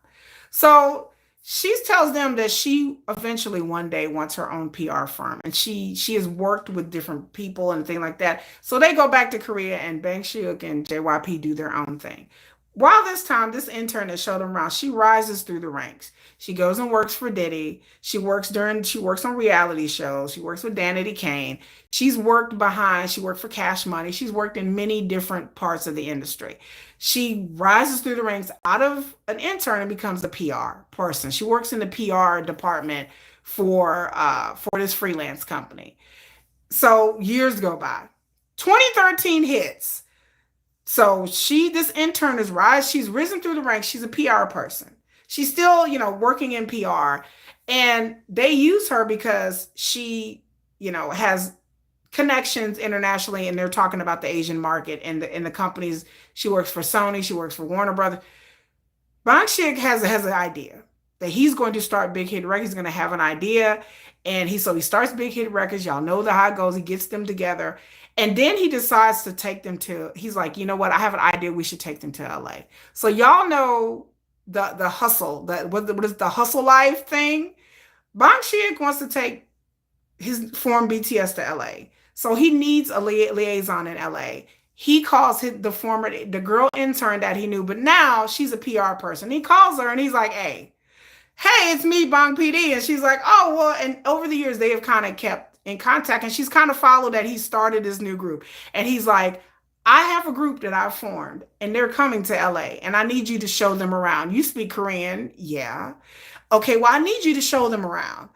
Speaker 1: So she tells them that she eventually one day wants her own PR firm, and she has worked with different people and things like that. So they go back to Korea, and Bang Sheuk and JYP do their own thing. While this time, this intern that showed them around, she rises through the ranks. She goes and works for Diddy. She works on reality shows. She works with Danity Kane. She worked for Cash Money. She's worked in many different parts of the industry. She rises through the ranks out of an intern and becomes a PR person. She works in the PR department for this freelance company. So years go by. 2013 hits. So this intern she's risen through the ranks. She's a PR person. She's still, working in PR, and they use her because she, has connections internationally, and they're talking about the Asian market and the companies. She works for Sony. She works for Warner Brothers. Bang Sheuk has an idea that he's going to start Big Hit Records. He's going to have an idea, and he starts Big Hit Records. Y'all know how it goes. He gets them together. And then he decides to take them he's like, you know what? I have an idea. We should take them to LA. So y'all know the hustle, what is the hustle life thing? Bang Sheuk wants to form BTS to LA. So he needs a liaison in LA. He calls the girl intern that he knew, but now she's a PR person. He calls her and he's like, hey, it's me, Bang PD. And she's like, oh, well, and over the years, they have kind of kept in contact, and she's kind of followed that he started this new group. And he's like, I have a group that I've formed, and they're coming to LA, and I need you to show them around. You speak Korean? Yeah. Okay, well, I need you to show them around.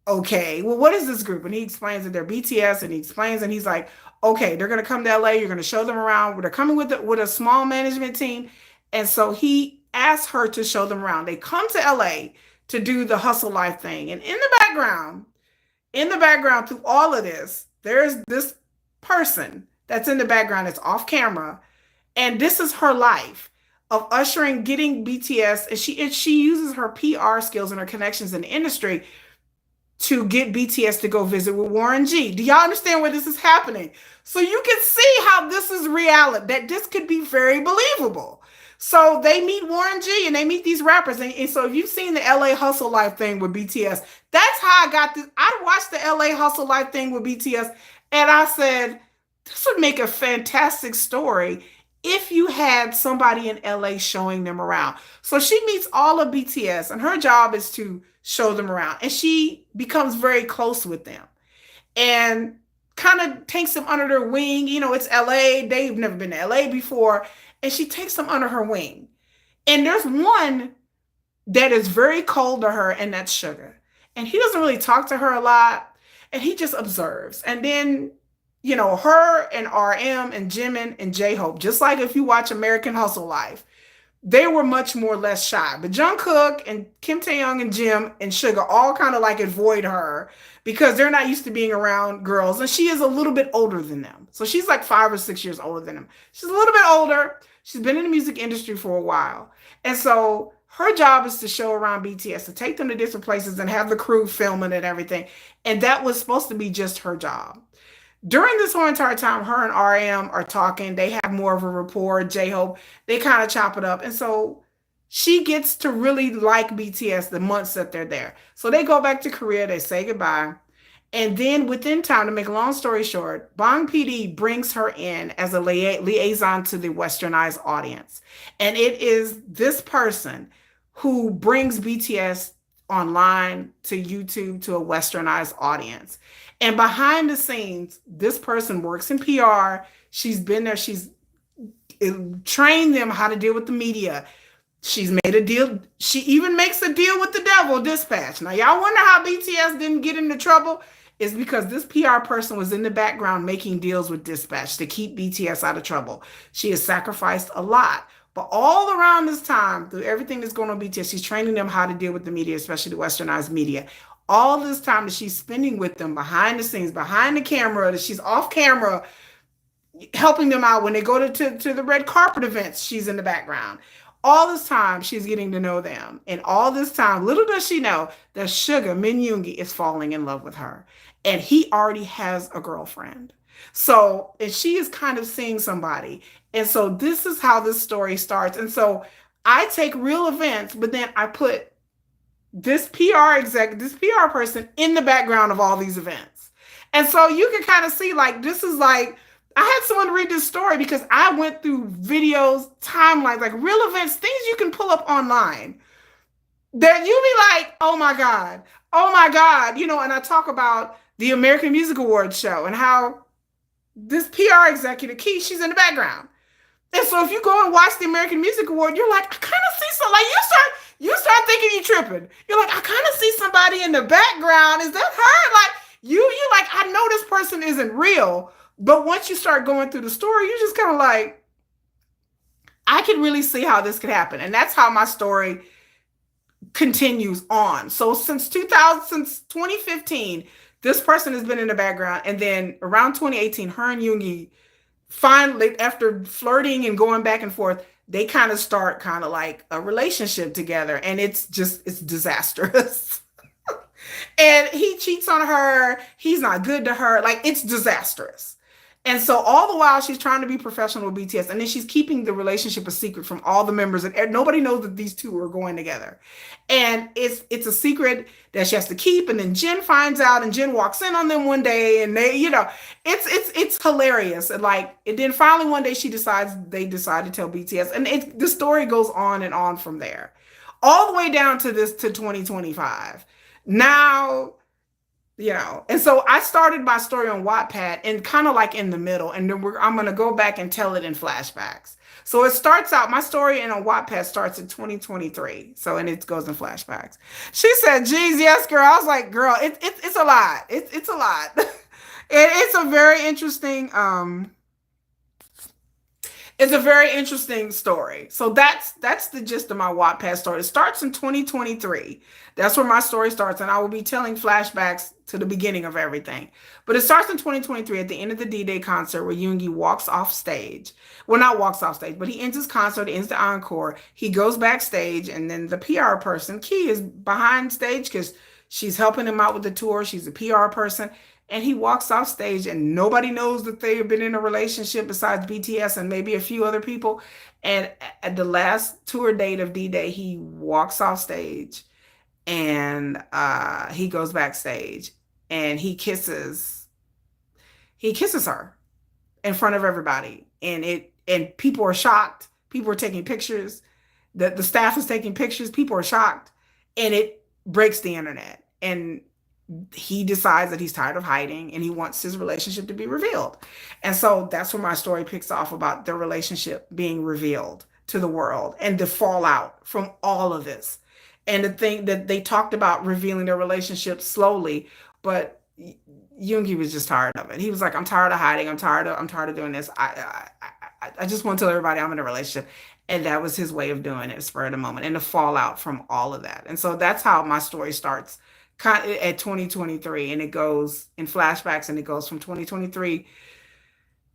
Speaker 1: Okay, well, what is this group? And he explains that they're BTS, and he explains, and he's like, okay, they're going to come to LA. You're going to show them around. They're coming with a small management team. And so he asks her to show them around. They come to LA to do the hustle life thing. And in the background through all of this, there's this person that's in the background that's off camera. And this is her life of getting BTS. And she uses her PR skills and her connections in the industry to get BTS to go visit with Warren G. Do y'all understand where this is happening? So you can see how this is reality, that this could be very believable. So they meet Warren G and they meet these rappers. And so if you've seen the LA Hustle Life thing with BTS, that's how I got this. I watched the LA Hustle Life thing with BTS, and I said, this would make a fantastic story if you had somebody in LA showing them around. So she meets all of BTS, and her job is to show them around. And she becomes very close with them and kind of takes them under their wing. It's LA. They've never been to LA before. And she takes them under her wing. And there's one that is very cold to her, and that's Sugar. And he doesn't really talk to her a lot, and he just observes. And then, her and RM and Jimin and JHope, just like if you watch American Hustle Life, they were much more less shy. But Jungkook and Kim Taehyung and Jim and Sugar all kind of like avoid her because they're not used to being around girls. And she is a little bit older than them. So she's like 5 or 6 years older than them. She's a little bit older. She's been in the music industry for a while. And so her job is to show around BTS, to take them to different places and have the crew filming and everything. And that was supposed to be just her job. During this whole entire time, her and RM are talking. They have more of a rapport. JHope, they kind of chop it up. And so she gets to really like BTS the months that they're there. So they go back to Korea. They say goodbye. And then within time, to make a long story short, Bang PD brings her in as a liaison to the westernized audience. And it is this person who brings BTS online to YouTube to a westernized audience. And behind the scenes, this person works in PR. She's been there. She's trained them how to deal with the media. She's made a deal. She even makes a deal with the devil, Dispatch. Now, y'all wonder how BTS didn't get into trouble? It's because this PR person was in the background making deals with Dispatch to keep BTS out of trouble. She has sacrificed a lot. But all around this time, through everything that's going on BTS, she's training them how to deal with the media, especially the westernized media. All this time that she's spending with them behind the scenes, behind the camera, that she's off camera, helping them out when they go to the red carpet events, she's in the background. All this time, she's getting to know them. And all this time, little does she know that Suga Min Yoongi is falling in love with her. And he already has a girlfriend. So, and she is kind of seeing somebody. And so this is how this story starts. And so I take real events, but then I put this PR person in the background of all these events. And so you can kind of see like, this is like, I had someone read this story because I went through videos, timelines, like real events, things you can pull up online that you be like, oh my God, you know, and I talk about the American Music Awards show and how this PR executive, Key, she's in the background. And so if you go and watch the American Music Award, you're like, I kind of see something. Like you start thinking you're tripping. You're like, I kind of see somebody in the background. Is that her? Like you like, I know this person isn't real. But once you start going through the story, you're just kind of like, I can really see how this could happen. And that's how my story continues on. So since 2015, this person has been in the background. And then around 2018, her and Yoongi finally, after flirting and going back and forth, they kind of start kind of like a relationship together. And it's disastrous. And he cheats on her. He's not good to her. Like it's disastrous. And so all the while she's trying to be professional with BTS, and then she's keeping the relationship a secret from all the members, and nobody knows that these two are going together. And it's a secret that she has to keep. And then Jin finds out, and Jin walks in on them one day, and they, you know, it's hilarious. And like, and then finally one day they decide to tell BTS, and the story goes on and on from there, all the way down to 2025. Now, you know, and so I started my story on Wattpad and kind of like in the middle, and then I'm going to go back and tell it in flashbacks. So it starts out, my story in on Wattpad starts in 2023. So, and it goes in flashbacks. She said, geez, yes, girl. I was like, girl, it's a lot. It's a lot. It's a very interesting, it's a very interesting story. So that's the gist of my Wattpad story. It starts in 2023. That's where my story starts, and I will be telling flashbacks to the beginning of everything. But it starts in 2023 at the end of the D-Day concert where Yoongi walks off stage. Well, not walks off stage, but he ends his concert, ends the encore. He goes backstage, and then the PR person, Key, is behind stage because she's helping him out with the tour. She's a PR person. And he walks off stage, and nobody knows that they've been in a relationship besides BTS and maybe a few other people. And at the last tour date of D-Day, he walks off stage, and he goes backstage, and he kisses her in front of everybody. And people are shocked. People are taking pictures. The staff is taking pictures. People are shocked, and it breaks the internet. And he decides that he's tired of hiding and he wants his relationship to be revealed. And so that's where my story picks off, about their relationship being revealed to the world and the fallout from all of this. And the thing that they talked about revealing their relationship slowly, but Yoongi was just tired of it. He was like, I'm tired of hiding. I'm tired of doing this. I just want to tell everybody I'm in a relationship. And that was his way of doing it, spur of the moment, and the fallout from all of that. And so that's how my story starts kind of at 2023, and it goes in flashbacks, and it goes from 2023.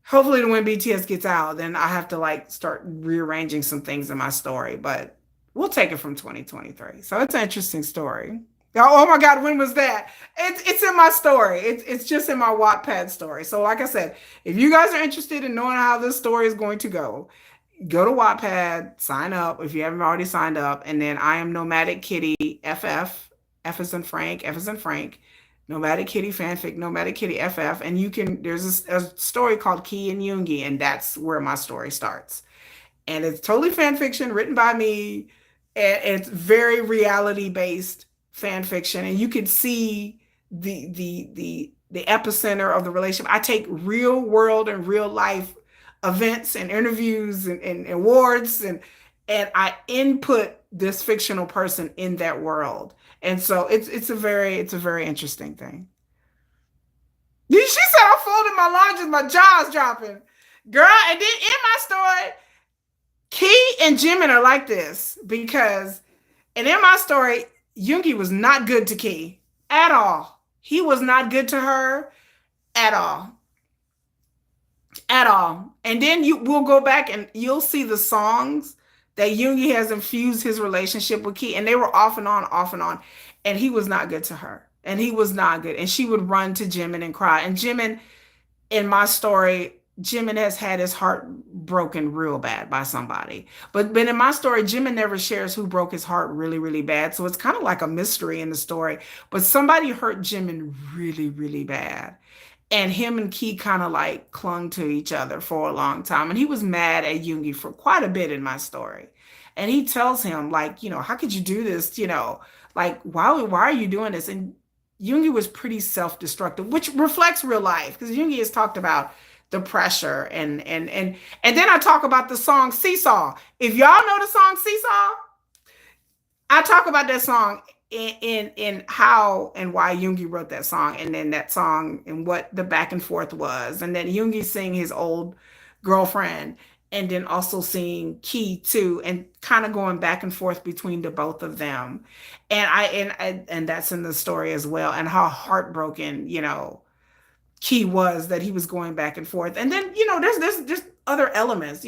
Speaker 1: Hopefully when BTS gets out, then I have to like start rearranging some things in my story, but we'll take it from 2023. So it's an interesting story. Oh my God, when was that? It's in my story. It's just in my Wattpad story. So like I said, if you guys are interested in knowing how this story is going to go to Wattpad, sign up if you haven't already signed up, and then I am Nomadic Kitty FF. F as in Frank, F as in Frank, Nomadic Kitty Fanfic, Nomadic Kitty FF, and there's a story called Key and Yoongi, and that's where my story starts. And it's totally fan fiction written by me, and it's very reality based fan fiction, and you can see the epicenter of the relationship. I take real world and real life events and interviews and awards, and I input this fictional person in that world. And so it's a very interesting thing. She said I'm folding my laundry, my jaw's dropping. Girl, and then in my story, Key and Jimin are like this because, and in my story, Yoongi was not good to Key at all. He was not good to her at all. At all. And then we'll go back and you'll see the songs that Yoongi has infused his relationship with Key, and they were off and on. And he was not good to her. And he was not good. And she would run to Jimin and cry. And Jimin, in my story, Jimin has had his heart broken real bad by somebody. But in my story, Jimin never shares who broke his heart really, really bad. So it's kind of like a mystery in the story. But somebody hurt Jimin really, really bad. And him and Key kind of like clung to each other for a long time. And he was mad at Yoongi for quite a bit in my story. And he tells him, like, how could you do this? Like, why are you doing this? And Yoongi was pretty self-destructive, which reflects real life because Yoongi has talked about the pressure and then I talk about the song Seesaw. If y'all know the song Seesaw, I talk about that song in how and why Yoongi wrote that song, and then that song and what the back and forth was, and then Yoongi seeing his old girlfriend, and then also seeing Key too, and kind of going back and forth between the both of them, and that's in the story as well, and how heartbroken Key was that he was going back and forth. And then, there's just other elements,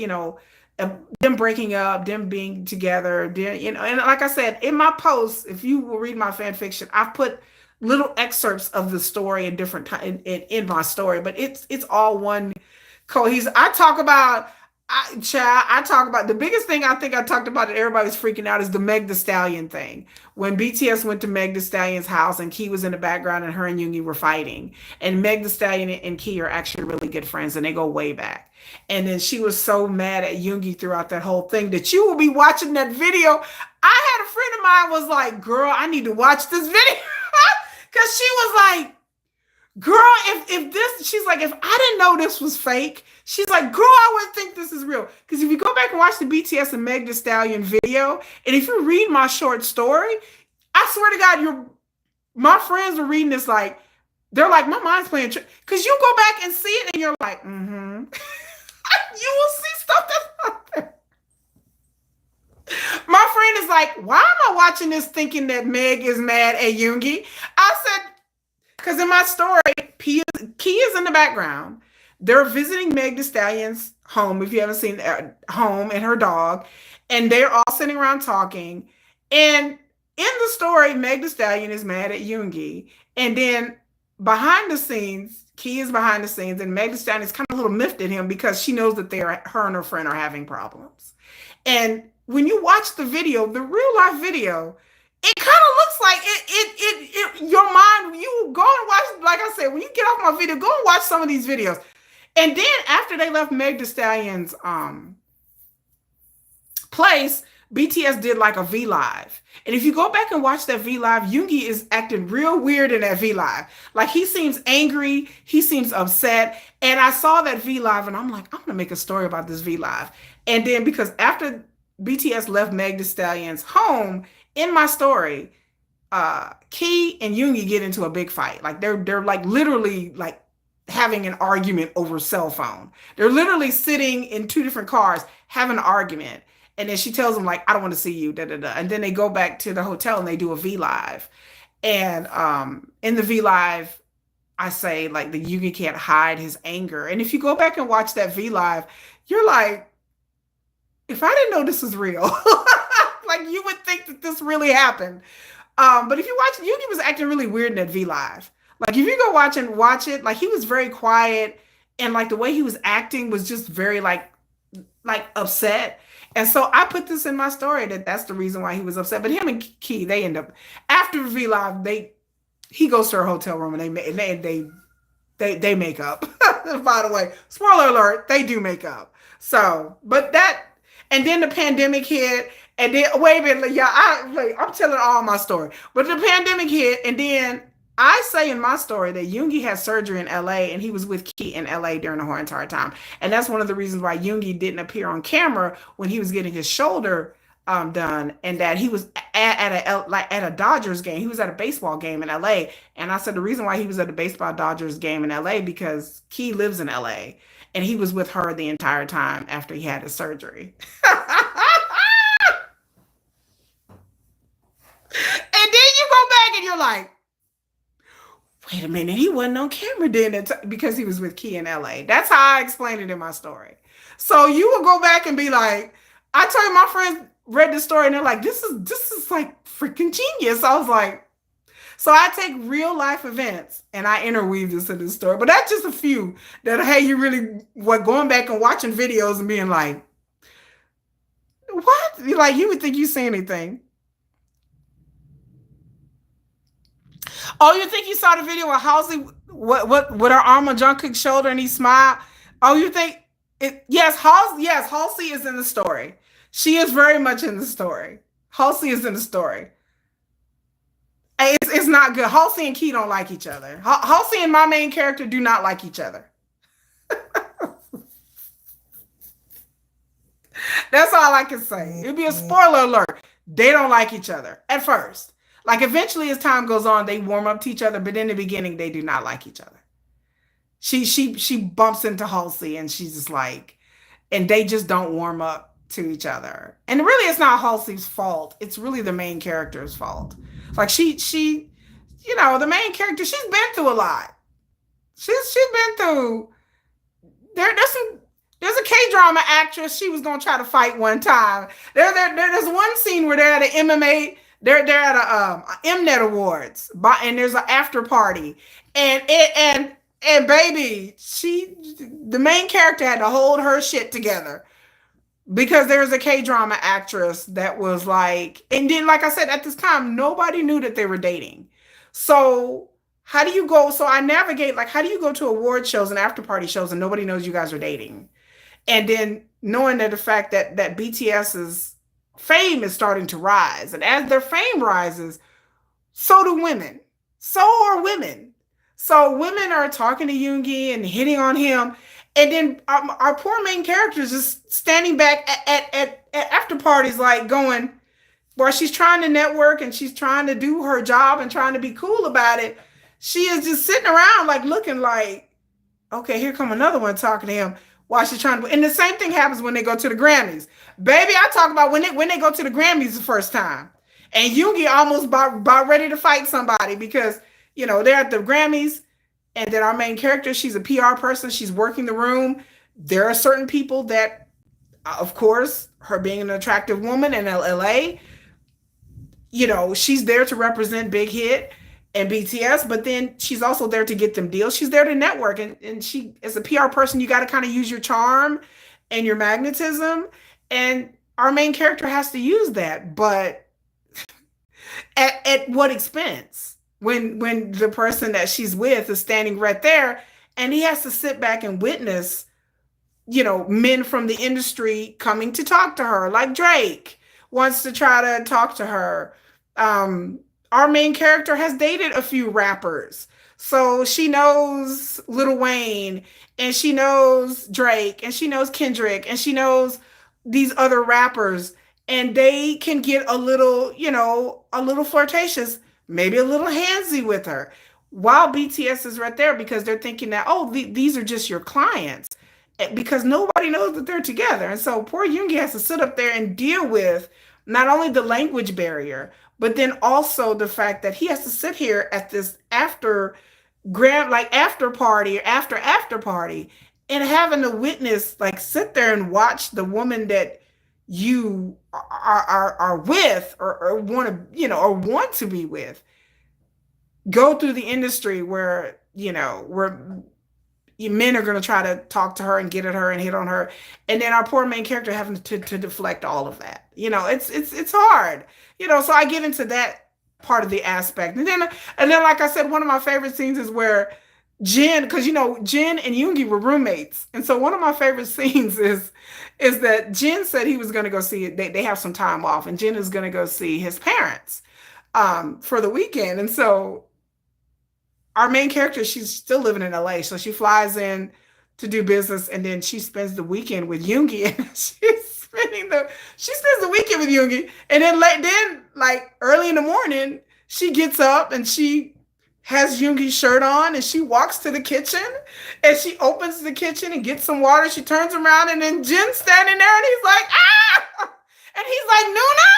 Speaker 1: them breaking up, them being together, and like I said, in my posts, if you will read my fan fiction, I've put little excerpts of the story in different time in my story, but it's all one cohesive. I talk about the biggest thing I think I talked about that everybody's freaking out is the Meg Thee Stallion thing. When BTS went to Meg Thee Stallion's house and Key was in the background and her and Yoongi were fighting. And Meg Thee Stallion and Key are actually really good friends and they go way back. And then she was so mad at Yoongi throughout that whole thing that you will be watching that video. I had a friend of mine was like, girl, I need to watch this video. Because she was like, girl, if this, she's like, if I didn't know this was fake, she's like, girl, I wouldn't think this is real. Because if you go back and watch the BTS and Meg Thee Stallion video, and if you read my short story, I swear to God, my friends are reading this like, they're like, my mind's playing trick. Because you go back and see it and you're like, mm-hmm. You will see stuff that's not there. My friend is like, why am I watching this thinking that Meg is mad at Yoongi? I said, because in my story, Key is in the background. They're visiting Meg Thee Stallion's home, if you haven't seen home, and her dog. And they're all sitting around talking. And in the story, Meg Thee Stallion is mad at Yoongi. And then behind the scenes, Key is behind the scenes, and Meg Thee Stallion is kind of a little miffed at him because she knows that her and her friend are having problems. And when you watch the video, the real life video, it kind of looks like your mind, you go and watch, like I said, when you get off my video, go and watch some of these videos. And then after they left Meg Thee Stallion's place, BTS did like a V Live. And if you go back and watch that V Live, Yoongi is acting real weird in that V Live. Like he seems angry, he seems upset. And I saw that V Live and I'm like, I'm gonna make a story about this V Live. And then because after BTS left Meg Thee Stallion's home, in my story, Key and Yoongi get into a big fight. Like they're like literally like having an argument over cell phone. They're literally sitting in two different cars having an argument. And then she tells them like, I don't want to see you, da da da. And then they go back to the hotel and they do a V Live. And in the V Live, I say like the Yoongi can't hide his anger. And if you go back and watch that V Live, you're like, if I didn't know this was real, like you would think that this really happened. But if you watch, Yoongi was acting really weird in that V Live. Like if you go watch it, like he was very quiet and like the way he was acting was just very like upset. And so I put this in my story that's the reason why he was upset. But him and Key, they end up after V Live, he goes to her hotel room and they make up. By the way, spoiler alert, they do make up. So, but that, and then the pandemic hit, and then wait a minute, y'all. I'm telling all my story, but the pandemic hit, and then I say in my story that Yoongi had surgery in LA, and he was with Key in LA during the whole entire time, and that's one of the reasons why Yoongi didn't appear on camera when he was getting his shoulder done, and that he was at a Dodgers game. He was at a baseball game in LA, and I said the reason why he was at the baseball Dodgers game in LA because Key lives in LA, and he was with her the entire time after he had his surgery. And then you go back and you're like, wait a minute, he wasn't on camera then because he was with Key in LA. That's how I explained it in my story. So you will go back and be like, I told you my friends read the story and they're like, this is like freaking genius. I was like, so I take real life events and I interweave this into the story. But that's just a few that, hey, you really what going back and watching videos and being like, what? Like you would think you see anything. Oh, you think you saw the video of Halsey what with her arm on Jungkook's shoulder and he smiled? Oh, you think it? Yes, Halsey is in the story. She is very much in the story. Halsey is in the story. It's not good. Halsey and Key don't like each other. Halsey and my main character do not like each other. That's all I can say. It'd be a spoiler alert. They don't like each other at first. Like eventually, as time goes on, they warm up to each other. But in the beginning, they do not like each other. She bumps into Halsey, and she's just like, and they just don't warm up to each other. And really, it's not Halsey's fault. It's really the main character's fault. Like the main character, she's been through a lot. She's been through. There's a K-drama actress she was gonna try to fight one time. There's one scene where they're at an MMA. They're at a Mnet Awards, and there's an after party, and baby, the main character had to hold her shit together because there was a K-drama actress that was like, and then like I said, at this time nobody knew that they were dating. So how do you go? So I navigate like how do you go to award shows and after party shows and nobody knows you guys are dating, and then knowing that the fact that BTS's fame is starting to rise. And as their fame rises, so do women. So are women. So women are talking to Yoongi and hitting on him. And then our poor main character is just standing back at after parties, like going, while she's trying to network and she's trying to do her job and trying to be cool about it. She is just sitting around like looking like, okay, here come another one talking to him while she's trying to. And the same thing happens when they go to the Grammys. Baby, I talk about when they go to the Grammys the first time. And Yoongi almost about ready to fight somebody because, they're at the Grammys. And then our main character, she's a PR person. She's working the room. There are certain people that, of course, her being an attractive woman in LA, she's there to represent Big Hit and BTS, but then she's also there to get them deals. She's there to network. And she, as a PR person, you got to kind of use your charm and your magnetism. And our main character has to use that. But at what expense? When the person that she's with is standing right there and he has to sit back and witness, men from the industry coming to talk to her, like Drake wants to try to talk to her. Our main character has dated a few rappers. So she knows Lil Wayne and she knows Drake and she knows Kendrick and she knows these other rappers, and they can get a little flirtatious, maybe a little handsy with her while BTS is right there because they're thinking that, oh, these are just your clients because nobody knows that they're together. And so poor Yoongi has to sit up there and deal with not only the language barrier, but then also the fact that he has to sit here at this after party or after party and having to witness, like sit there and watch the woman that you are with or want to, or want to be with go through the industry where men are going to try to talk to her and get at her and hit on her, and then our poor main character having to deflect all of that. It's hard. So I get into that part of the aspect. And then like I said, one of my favorite scenes is where Jin, because Jin and Yoongi were roommates. And so one of my favorite scenes is that Jin said he was gonna go see it. They have some time off, and Jin is gonna go see his parents for the weekend. And so our main character, she's still living in LA. So she flies in to do business, and then she spends the weekend with Yoongi. And she spends the weekend with Yoongi. And then like early in the morning, she gets up and she has Yoongi's shirt on, and she walks to the kitchen, and she opens the kitchen and gets some water. She turns around, and then Jin's standing there, and he's like, ah! And he's like, Nuna!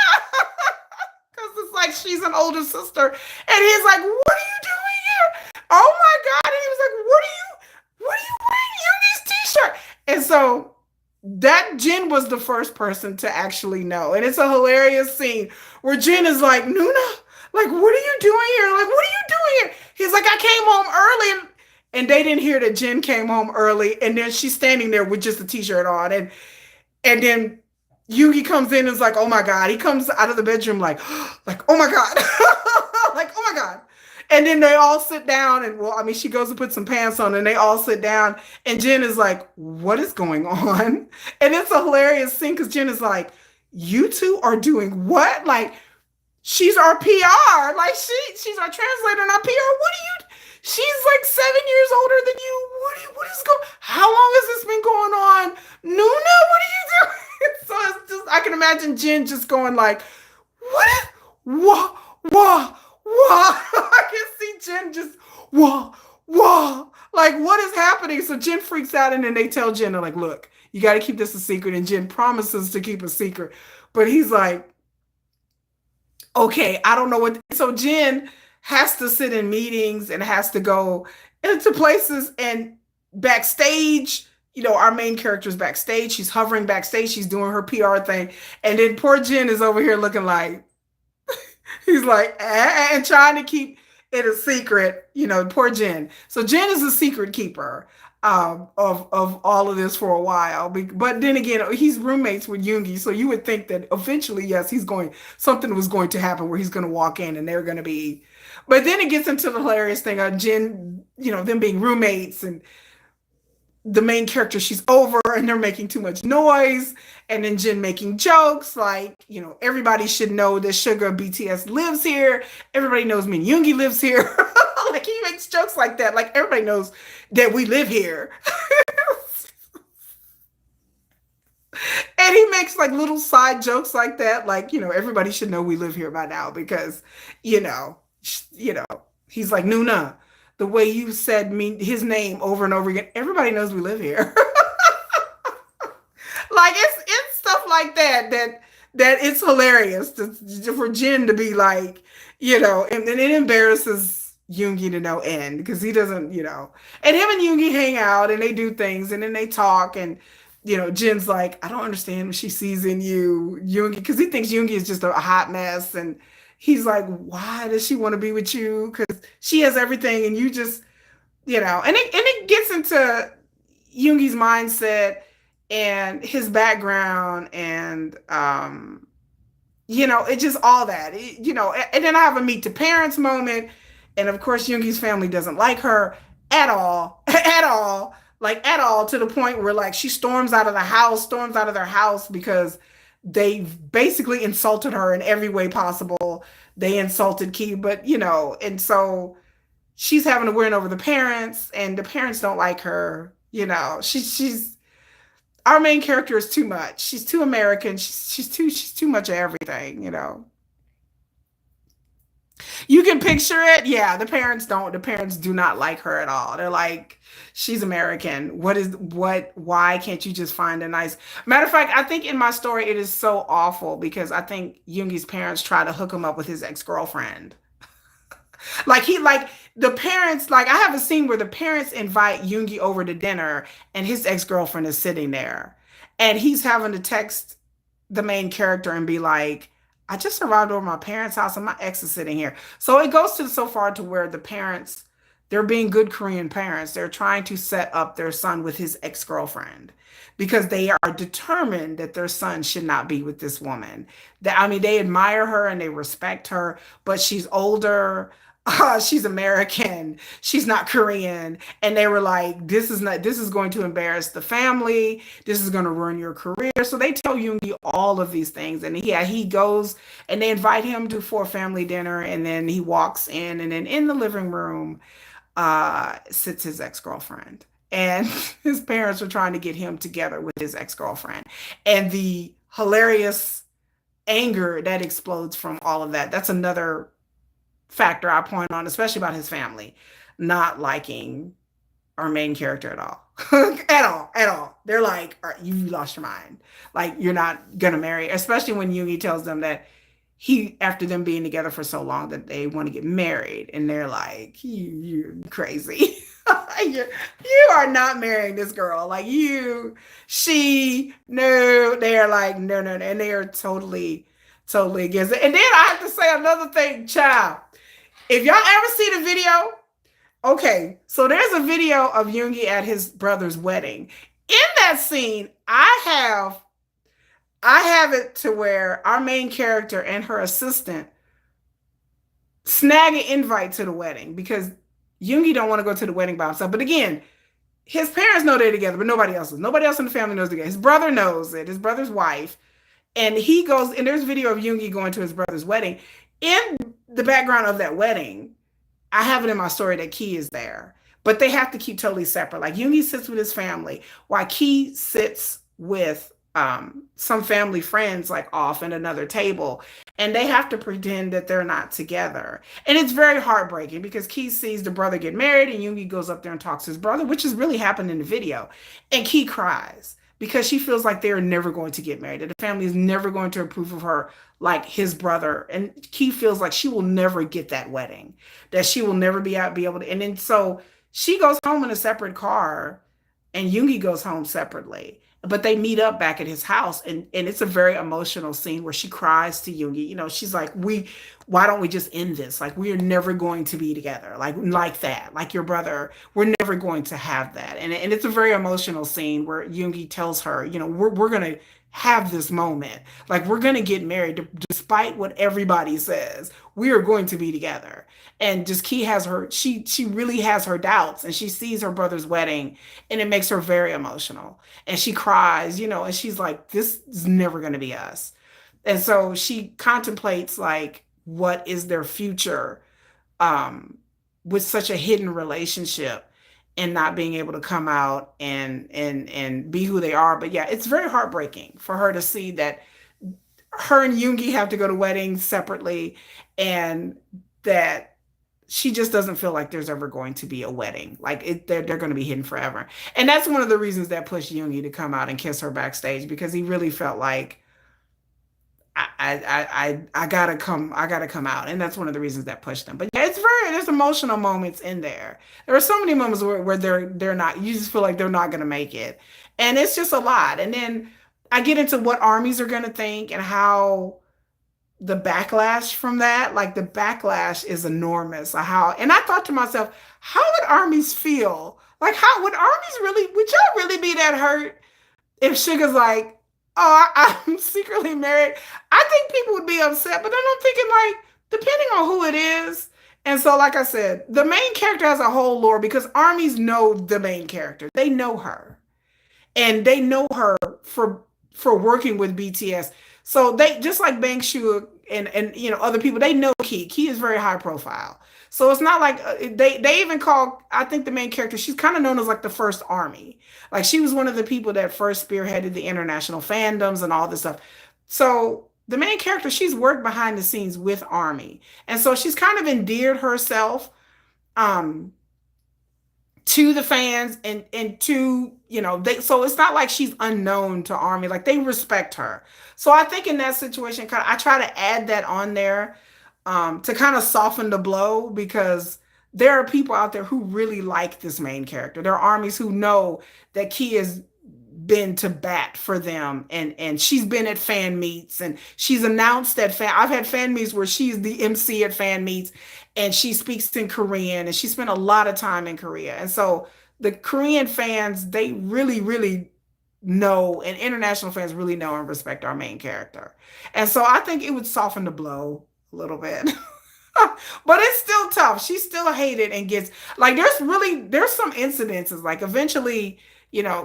Speaker 1: Because it's like she's an older sister. And he's like, what are you doing here? Oh my God. And he was like, what are you wearing Yoongi's t-shirt? And so that Jin was the first person to actually know. And it's a hilarious scene where Jin is like, Nuna, like, what are you doing here? Like, what are you doing here? He's like, I came home early. And they didn't hear that Jin came home early. And then she's standing there with just a t-shirt on. And then Yoongi comes in and is like, oh my God. He comes out of the bedroom like, oh my God. Like, oh my God. And then they all sit down, and well, I mean, she goes to put some pants on, and they all sit down, and Jen is like, what is going on? And it's a hilarious scene because Jen is like, you two are doing what? Like, she's our PR. Like, she's our translator and our PR. What are you? She's like 7 years older than you. What is going? How long has this been going on? Nuna, what are you doing? So it's just, I can imagine Jen just going like, what? Wah. I can see Jen just wah. Like, what is happening? So Jen freaks out, and then they tell Jen, they're like, look, you got to keep this a secret. And Jen promises to keep a secret. But he's like, okay, I don't know what. So Jen has to sit in meetings and has to go into places and backstage. Our main character is backstage. She's hovering backstage. She's doing her PR thing. And then poor Jen is over here looking like, he's like, and trying to keep it a secret, poor Jen. So Jen is a secret keeper of all of this for a while. But then again, he's roommates with Yoongi. So you would think that eventually, yes, something was going to happen where he's going to walk in and they're going to be. But then it gets into the hilarious thing of Jen, them being roommates, and the main character, she's over and they're making too much noise. And then Jin making jokes like, everybody should know that Sugar BTS lives here. Everybody knows me and Yoongi lives here. Like, he makes jokes like that. Like, everybody knows that we live here. And he makes like little side jokes like that. Like, everybody should know we live here by now because, you know, he's like, Nuna, the way you said his name over and over again, everybody knows we live here. Like, it's stuff like that it's hilarious for Jin to be like, and then it embarrasses Yoongi to no end because he doesn't, and him and Yoongi hang out and they do things and then they talk, and Jin's like, I don't understand what she sees in you, Yoongi, because he thinks Yoongi is just a hot mess, and he's like, why does she want to be with you? Because she has everything and you just, and it gets into Yoongi's mindset and his background and it's just all that, and then I have a meet the parents moment, and of course Yoongi's family doesn't like her at all at all, like at all, to the point where like she storms out of their house because they basically insulted her in every way possible. They insulted Key, but and so she's having to win over the parents, and the parents don't like her. She's our main character is too much. She's too American. She's too much of everything. You can picture it. Yeah, the parents don't. The parents do not like her at all. They're like, she's American. Why can't you just find a nice. Matter of fact, I think in my story it is so awful because I think Yoongi's parents try to hook him up with his ex-girlfriend. Like the parents, like I have a scene where the parents invite Yoongi over to dinner and his ex-girlfriend is sitting there and he's having to text the main character and be like, I just arrived over my parents' house and my ex is sitting here. So it goes to so far to where the parents they're being good Korean parents. They're trying to set up their son with his ex-girlfriend because they are determined that their son should not be with this woman. That I mean, they admire her and they respect her, but she's older. She's American. She's not Korean. And they were like, this is going to embarrass the family. This is going to ruin your career. So they tell Yoongi all of these things. And yeah, he goes and they invite him to for a family dinner. And then he walks in and then in the living room, sits his ex-girlfriend. And his parents are trying to get him together with his ex-girlfriend. And the hilarious anger that explodes from all of that. That's another factor I point on, especially about his family, not liking our main character at all. At all. They're like, you lost your mind. Like, you're not going to marry, especially when Yoongi tells them that after them being together for so long, that they want to get married. And they're like, you're crazy. You are not marrying this girl. Like, no, they're like, no. And they are totally against it. And then I have to say another thing, child. If y'all ever see the video, okay, so there's a video of Yoongi at his brother's wedding. In that scene, I have it to where our main character and her assistant snag an invite to the wedding because Yoongi don't want to go to the wedding by himself. But again, his parents know they're together, but nobody else does. Nobody else in the family knows they're together. His brother knows it, his brother's wife. And he goes, and there's video of Yoongi going to his brother's wedding. In the background of that wedding, I have it in my story that Key is there, but they have to keep totally separate. Like Yoongi sits with his family while Key sits with some family friends like off in another table, and they have to pretend that they're not together. And it's very heartbreaking because Key sees the brother get married and Yoongi goes up there and talks to his brother, which has really happened in the video. And Key cries because she feels like they're never going to get married, that the family is never going to approve of her like his brother. And Key feels like she will never get that wedding, that she will never be able to. And then so she goes home in a separate car and Yoongi goes home separately. But they meet up back at his house, and it's a very emotional scene where she cries to Yoongi. You know, she's like, why don't we just end this? Like, we are never going to be together. Like that. Like your brother, we're never going to have that. And it's a very emotional scene where Yoongi tells her, you know, we're going to have this moment. Like, we're going to get married despite what everybody says. We are going to be together. And just Key has she really has her doubts, and she sees her brother's wedding and it makes her very emotional. And she cries, you know, and she's like, this is never going to be us. And so she contemplates like, what is their future with such a hidden relationship and not being able to come out and be who they are. But yeah, it's very heartbreaking for her to see that her and Yoongi have to go to weddings separately, and that she just doesn't feel like there's ever going to be a wedding. Like they're going to be hidden forever. And that's one of the reasons that pushed Yoongi to come out and kiss her backstage, because he really felt like, I gotta come out. And that's one of the reasons that pushed them. But yeah, there's emotional moments in there. There are so many moments where they're not, you just feel like they're not gonna make it. And it's just a lot. And then I get into what armies are gonna think and how the backlash from that, like the backlash is enormous. And I thought to myself, how would armies feel? Like, how would would y'all really be that hurt if Suga's like, oh, I'm secretly married? I think people would be upset, but then I'm thinking, like, depending on who it is. And so, like I said, the main character has a whole lore because armies know the main character. They know her. And they know her for working with BTS. So they, just like Bangshu and you know, other people, they know Key. Key is very high profile. So it's not like they even call, I think the main character, she's kind of known as like the first army. Like she was one of the people that first spearheaded the international fandoms and all this stuff. So the main character, she's worked behind the scenes with Army. And so she's kind of endeared herself to the fans and to, you know, so it's not like she's unknown to Army. Like they respect her. So I think in that situation, I try to add that on there to kind of soften the blow, because there are people out there who really like this main character. There are armies who know that Key has been to bat for them, and she's been at fan meets, and she's announced at I've had fan meets where she's the MC at fan meets, and she speaks in Korean, and she spent a lot of time in Korea. And so the Korean fans, they really, really know, and international fans really know and respect our main character. And so I think it would soften the blow a little bit. But it's still tough. She's still hated and gets like there's some incidences like eventually,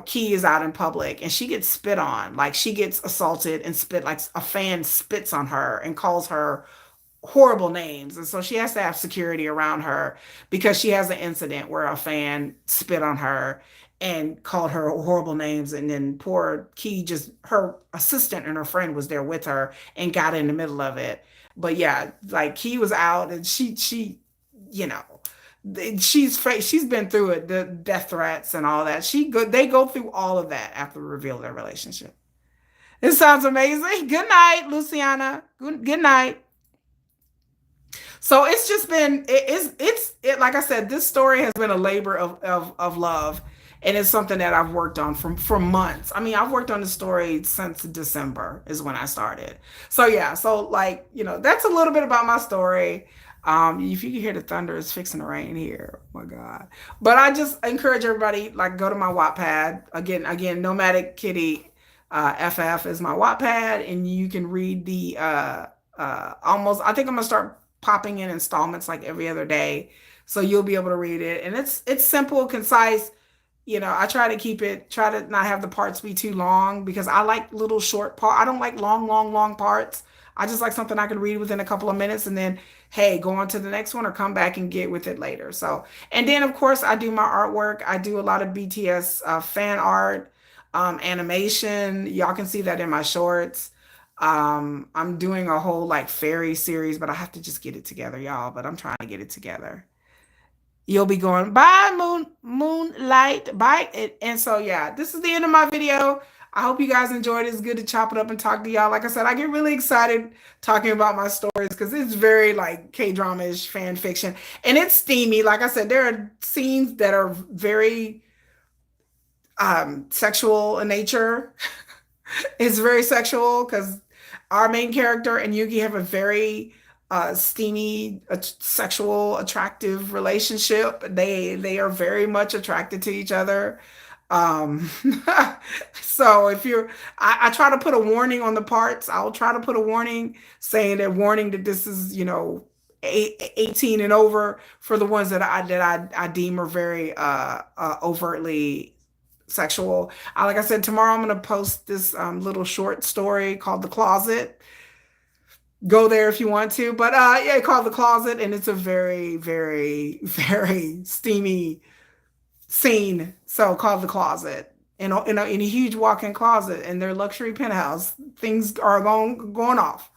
Speaker 1: Key is out in public and she gets spit on. Like she gets assaulted and spit like a fan spits on her and calls her horrible names. And so she has to have security around her because she has an incident where a fan spit on her and called her horrible names. And then poor Key, just her assistant and her friend was there with her and got in the middle of it. But yeah, like Key was out and you know, she's been through it, the death threats and all that. They go through all of that after the reveal of their relationship. It sounds amazing. Good night, Luciana. Good night. So it's just been like I said, this story has been a labor of love, and it's something that I've worked on for months. I mean, I've worked on the story since December is when I started. So yeah, so like, that's a little bit about my story. If you can hear the thunder, it's fixing to rain here. Oh my God. But I just encourage everybody, like, go to my Wattpad. Again, Nomadic Kitty FF is my Wattpad, and you can read the almost, I think I'm gonna start popping in installments like every other day. So you'll be able to read it. And it's simple, concise. I try to not have the parts be too long because I like little short parts. I don't like long, long, long parts. I just like something I can read within a couple of minutes and then, hey, go on to the next one or come back and get with it later. So, and then of course I do my artwork. I do a lot of BTS fan art, animation. Y'all can see that in my shorts. I'm doing a whole like fairy series, but I have to just get it together, y'all. But I'm trying to get it together. You'll be going, bye, moonlight, bye. And so, yeah, this is the end of my video. I hope you guys enjoyed it. It's good to chop it up and talk to y'all. Like I said, I get really excited talking about my stories because it's very like K-drama-ish fan fiction. And it's steamy. Like I said, there are scenes that are very sexual in nature. It's very sexual because our main character and Yuki have a very steamy, sexual, attractive relationship. They are very much attracted to each other. Um, so if I try to put a warning on the parts. I'll try to put a warning saying that warning that this is 18 and over for the ones that I deem are very overtly sexual. Like I said, tomorrow I'm going to post this little short story called The Closet. Go there if you want to. But yeah, called The Closet, and it's a very, very, very steamy scene. So called The Closet. In a huge walk-in closet in their luxury penthouse. Things are going off.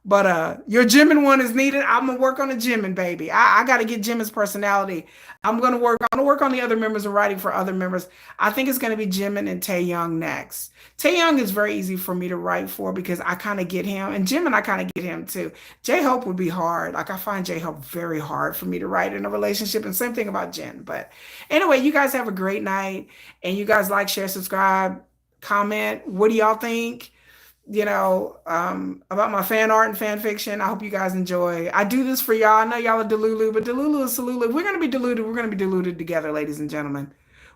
Speaker 1: But your Jimin one is needed. I'm gonna work on the Jimin, baby. I gotta get Jimin's personality. I'm gonna work on the other members and writing for other members. I think it's gonna be Jimin and Taehyung next. Taehyung is very easy for me to write for because I kind of get him, and Jimin I kind of get him too. JHope would be hard. Like I find JHope very hard for me to write in a relationship, and same thing about Jin. But anyway, you guys have a great night, and you guys like, share, subscribe, comment. What do y'all think? About my fan art and fan fiction. I hope you guys enjoy. I do this for y'all. I know y'all are Delulu, but Delulu is Salulu. If we're going to be deluded, we're going to be deluded together, ladies and gentlemen.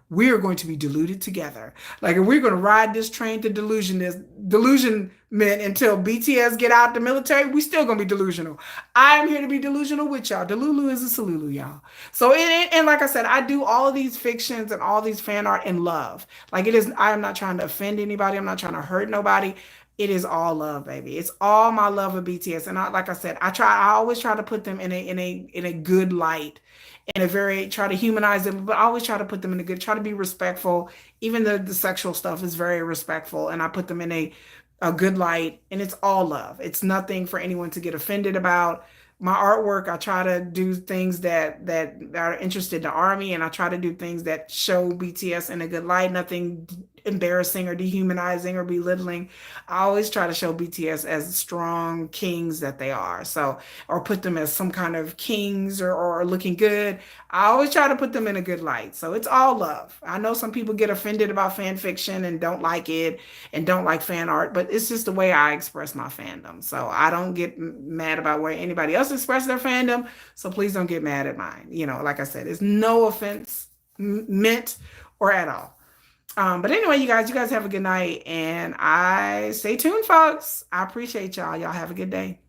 Speaker 1: We are going to be deluded together. Like, if we're going to ride this train to delusionment until BTS get out the military, we still going to be delusional. I am here to be delusional with y'all. Delulu is a Salulu, y'all. So, and like I said, I do all of these fictions and all these fan art in love. Like, I am not trying to offend anybody. I'm not trying to hurt nobody. It is all love, baby. It's all my love of BTS. And like I said, I always try to put them in a good light, try to humanize them, but I always try to put them in try to be respectful. Even the sexual stuff is very respectful. And I put them in a good light, and it's all love. It's nothing for anyone to get offended about. My artwork, I try to do things that are interested in the army, and I try to do things that show BTS in a good light, nothing embarrassing or dehumanizing or belittling. I always try to show BTS as strong kings that they are. So, or put them as some kind of kings or looking good. I always try to put them in a good light. So it's all love. I know some people get offended about fan fiction and don't like it and don't like fan art, but it's just the way I express my fandom. So I don't get mad about where anybody else else express their fandom. So please don't get mad at mine. You know, like I said, it's no offense meant or at all. But anyway, you guys have a good night, and I stay tuned, folks. I appreciate y'all. Y'all have a good day.